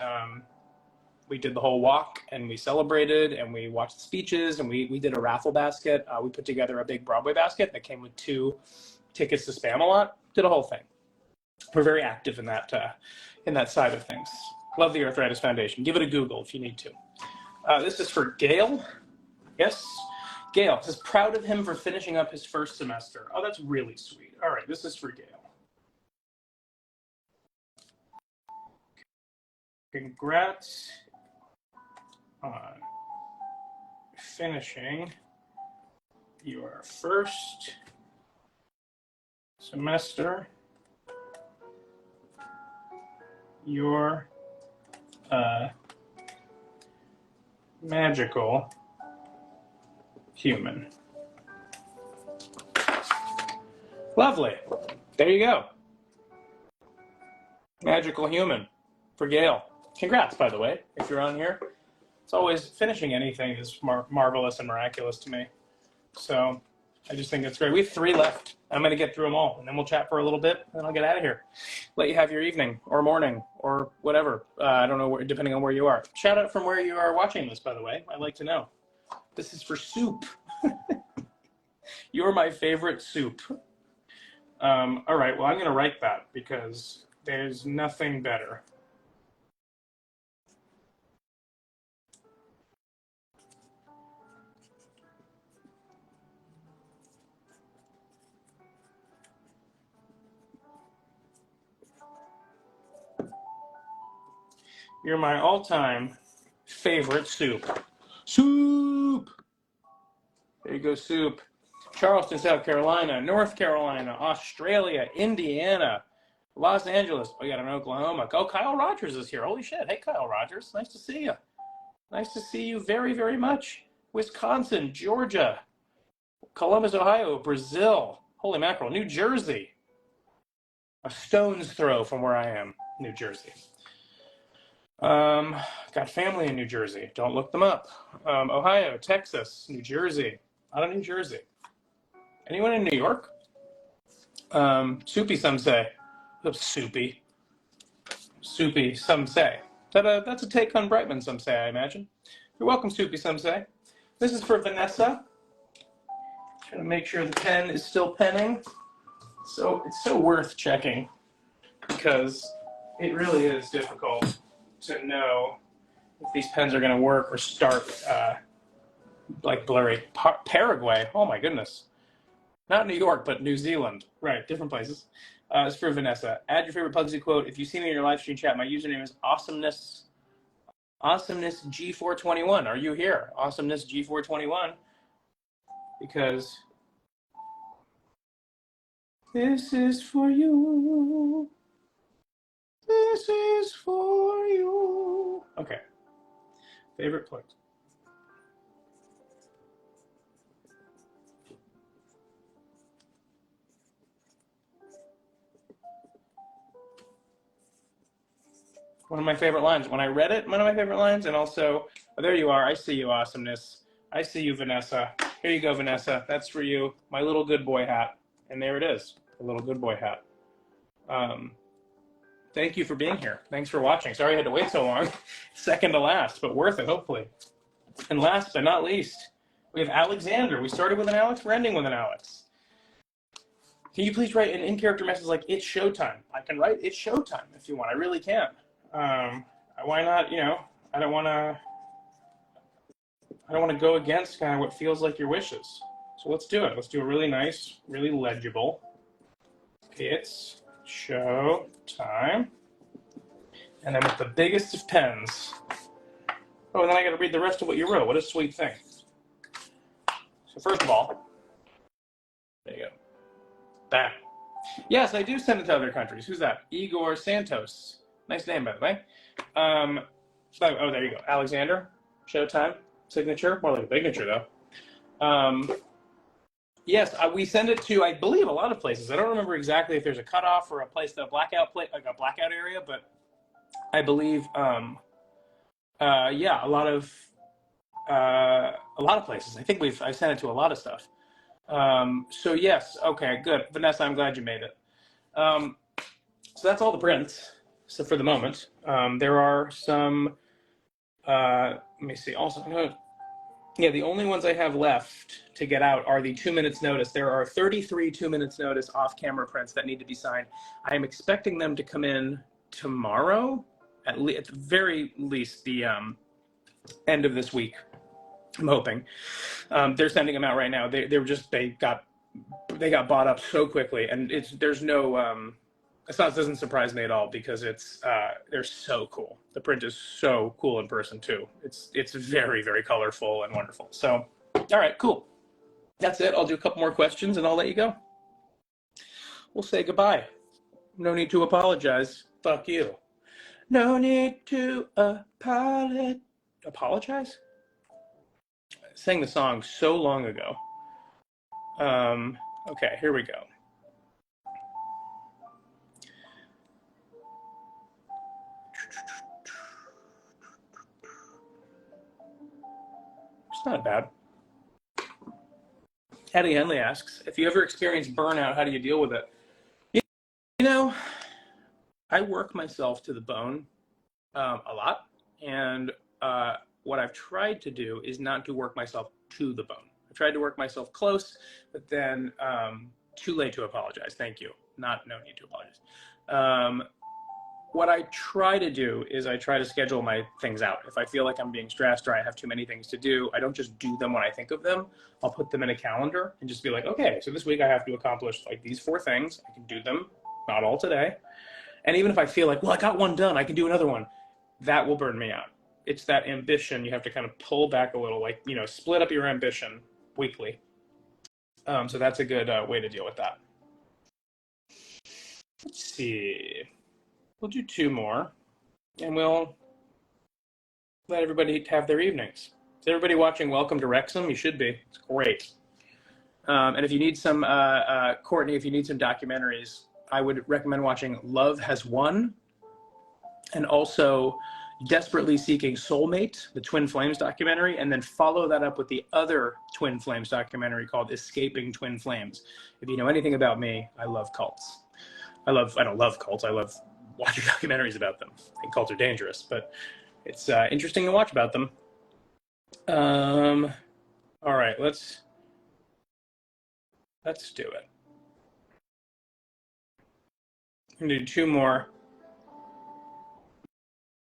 we did the whole walk, and we celebrated, and we watched the speeches, and we did a raffle basket. We put together a big Broadway basket that came with 2 tickets to Spam-A-Lot. Did a whole thing. We're very active in that side of things. Love the Arthritis Foundation. Give it a Google if you need to. This is for Gail. Yes, Gail says, proud of him for finishing up his first semester. Oh, that's really sweet. All right, this is for Gail. Congrats on finishing your first semester. You're a magical human. Lovely. There you go. Magical human for Gail. Congrats, by the way, if you're on here. It's always finishing anything is marvelous and miraculous to me. So I just think that's great. We have 3 left. I'm going to get through them all, and then we'll chat for a little bit, and I'll get out of here. Let you have your evening or morning or whatever. I don't know, depending on where you are. Shout out from where you are watching this, by the way. I'd like to know. This is for Soup. You're my favorite Soup. All right, well, I'm going to write that because there's nothing better. You're my all-time favorite Soup. Soup! There you go, Soup. Charleston, South Carolina, North Carolina, Australia, Indiana, Los Angeles. We got an Oklahoma. Oh, Kyle Rogers is here. Holy shit. Hey, Kyle Rogers. Nice to see you. Nice to see you very, very much. Wisconsin, Georgia, Columbus, Ohio, Brazil, holy mackerel, New Jersey, a stone's throw from where I am, New Jersey. Got family in New Jersey. Don't look them up. Ohio, Texas, New Jersey. Out of New Jersey. Anyone in New York? Soupy, some say. Soupy. Soupy, some say. That's a take on Brightman, some say, I imagine. You're welcome, Soupy, some say. This is for Vanessa. Trying to make sure the pen is still penning. So it's so worth checking because it really is difficult to know if these pens are going to work or start like blurry. Paraguay, oh my goodness. Not New York, but New Zealand. Right, different places. It's for Vanessa. Add your favorite Pugsy quote. If you see me in your live stream chat, my username is AwesomenessG421. Are you here? AwesomenessG421. Because this is for you. This is for you. Okay. Favorite place. One of my favorite lines. When I read it, one of my favorite lines, and also, oh, there you are. I see you, Awesomeness. I see you, Vanessa. Here you go, Vanessa. That's for you. My little good boy hat. And there it is, the little good boy hat. Thank you for being here. Thanks for watching. Sorry I had to wait so long. Second to last, but worth it, hopefully. And last but not least, we have Alexander. We started with an Alex. We're ending with an Alex. Can you please write an in-character message like, it's showtime? I can write, it's showtime if you want. I really can. Why not, you know, I don't want to go against kind of what feels like your wishes. So let's do it. Let's do a really nice, really legible. It's show time. And then with the biggest of pens. Oh, and then I got to read the rest of what you wrote. What a sweet thing. So first of all, there you go. Bam. Yes, I do send it to other countries. Who's that? Igor Santos. Nice name, by the way. Oh, there you go. Alexander. Showtime. Signature. More like a signature, though. Yes, we send it to, I believe, a lot of places. I don't remember exactly if there's a cutoff or a place, like a blackout area, but I believe, yeah, a lot of places. I think I sent it to a lot of stuff. So yes, okay, good. Vanessa, I'm glad you made it. So that's all the prints. So for the moment, there are some, let me see, also, yeah, the only ones I have left to get out are the 2 minutes notice. There are 33 2 minutes notice off-camera prints that need to be signed. I am expecting them to come in tomorrow, at the very least the end of this week. I'm hoping. They're sending them out right now. They got bought up so quickly, and it doesn't surprise me at all because they're so cool. The print is so cool in person too. It's very, very colorful and wonderful. So, all right, cool. That's it. I'll do a couple more questions and I'll let you go. We'll say goodbye. No need to apologize. Fuck you. No need to apologize? I sang the song so long ago. Okay, here we go. It's not bad. Hattie Henley asks, if you ever experience burnout, how do you deal with it? You know, I work myself to the bone a lot. And what I've tried to do is not to work myself to the bone. I tried to work myself close, but then too late to apologize. Thank you. No need to apologize. What I try to do is I try to schedule my things out. If I feel like I'm being stressed or I have too many things to do, I don't just do them when I think of them. I'll put them in a calendar and just be like, okay, so this week I have to accomplish like these 4 things. I can do them, not all today. And even if I feel like, well, I got one done, I can do another one, that will burn me out. It's that ambition. You have to kind of pull back a little, like, you know, split up your ambition weekly. So that's a good way to deal with that. Let's see. We'll do 2 more, and we'll let everybody have their evenings. Is everybody watching Welcome to Wrexham? You should be. It's great. And if you need some, Courtney, if you need some documentaries, I would recommend watching Love Has Won, and also Desperately Seeking Soulmate, the Twin Flames documentary, and then follow that up with the other Twin Flames documentary called Escaping Twin Flames. If you know anything about me, I love cults. I don't love cults. I love watching documentaries about them. I think cults are dangerous, but it's interesting to watch about them. All right, let's do it. I'm gonna do two more.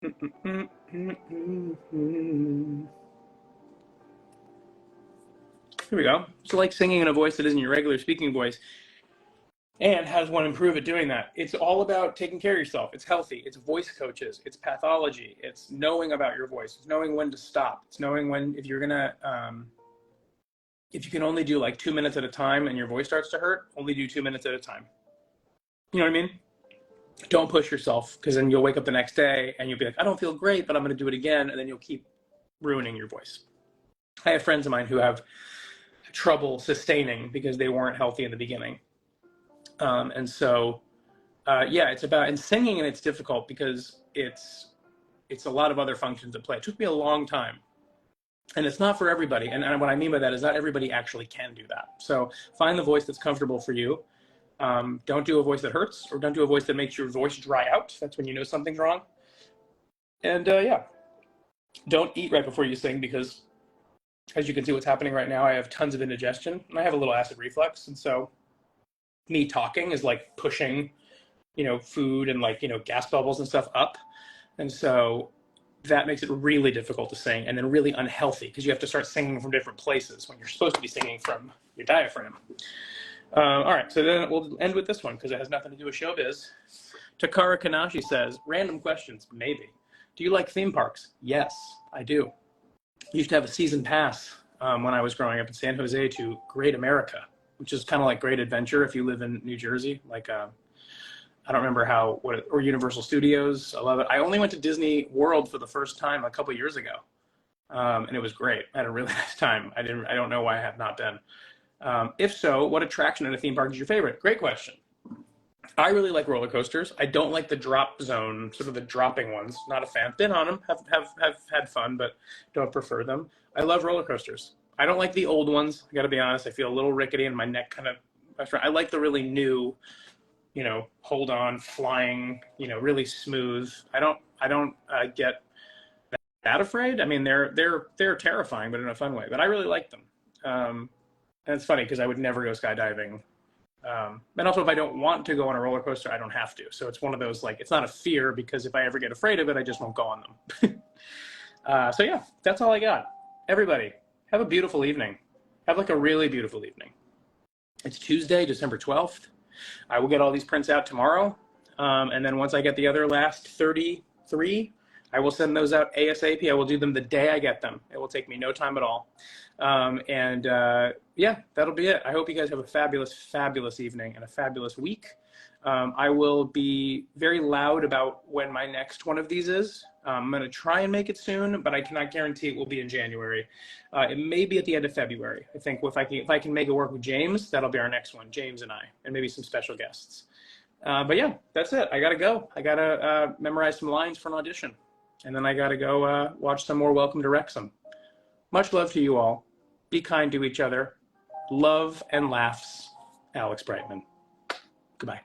Here we go. So like singing in a voice that isn't your regular speaking voice. And how does one improve at doing that? It's all about taking care of yourself. It's healthy. It's voice coaches. It's pathology. It's knowing about your voice. It's knowing when to stop. It's knowing when, if you're gonna, if you can only do like 2 minutes at a time and your voice starts to hurt, only do 2 minutes at a time. You know what I mean? Don't push yourself, because then you'll wake up the next day and you'll be like, I don't feel great, but I'm going to do it again. And then you'll keep ruining your voice. I have friends of mine who have trouble sustaining because they weren't healthy in the beginning. And so, yeah, it's about, and singing, and it's difficult because it's a lot of other functions at play. It took me a long time, and it's not for everybody. And what I mean by that is not everybody actually can do that. So find the voice that's comfortable for you. Don't do a voice that hurts, or don't do a voice that makes your voice dry out. That's when you know something's wrong. And yeah, don't eat right before you sing, because as you can see what's happening right now, I have tons of indigestion and I have a little acid reflux. And so me talking is like pushing, food and like, gas bubbles and stuff up. And so that makes it really difficult to sing, and then really unhealthy, because you have to start singing from different places when you're supposed to be singing from your diaphragm. All right, so then we'll end with this one because it has nothing to do with showbiz. Takara Kanashi says, random questions, maybe. Do you like theme parks? Yes, I do. I used to have a season pass when I was growing up in San Jose to Great America, which is kind of like Great Adventure if you live in New Jersey. Like, I don't remember or Universal Studios. I love it. I only went to Disney World for the first time a couple years ago, and it was great. I had a really nice time. I don't know why I have not been. If so, what attraction in a theme park is your favorite? Great question. I really like roller coasters. I don't like the drop zone, sort of the dropping ones. Not a fan. Been on them, have had fun, but don't prefer them. I love roller coasters. I don't like the old ones. I got to be honest. I feel a little rickety and my neck kind of. I like the really new, hold on, flying, really smooth. I don't get that afraid. I mean, they're terrifying, but in a fun way. But I really like them. And it's funny because I would never go skydiving. And also, if I don't want to go on a roller coaster, I don't have to. So it's one of those, like, it's not a fear, because if I ever get afraid of it, I just won't go on them. So yeah, that's all I got. Everybody, have a beautiful evening. Have like a really beautiful evening. It's Tuesday, December 12th. I will get all these prints out tomorrow. And then once I get the other last 33, I will send those out ASAP. I will do them the day I get them. It will take me no time at all. Yeah, that'll be it. I hope you guys have a fabulous, fabulous evening and a fabulous week. I will be very loud about when my next one of these is. I'm going to try and make it soon, but I cannot guarantee it will be in January. It may be at the end of February. I think if I can make it work with James, that'll be our next one, James and I, and maybe some special guests. But yeah, that's it. I got to go. I got to memorize some lines for an audition. And then I got to go watch some more Welcome to Wrexham. Much love to you all. Be kind to each other. Love and laughs, Alex Brightman. Goodbye.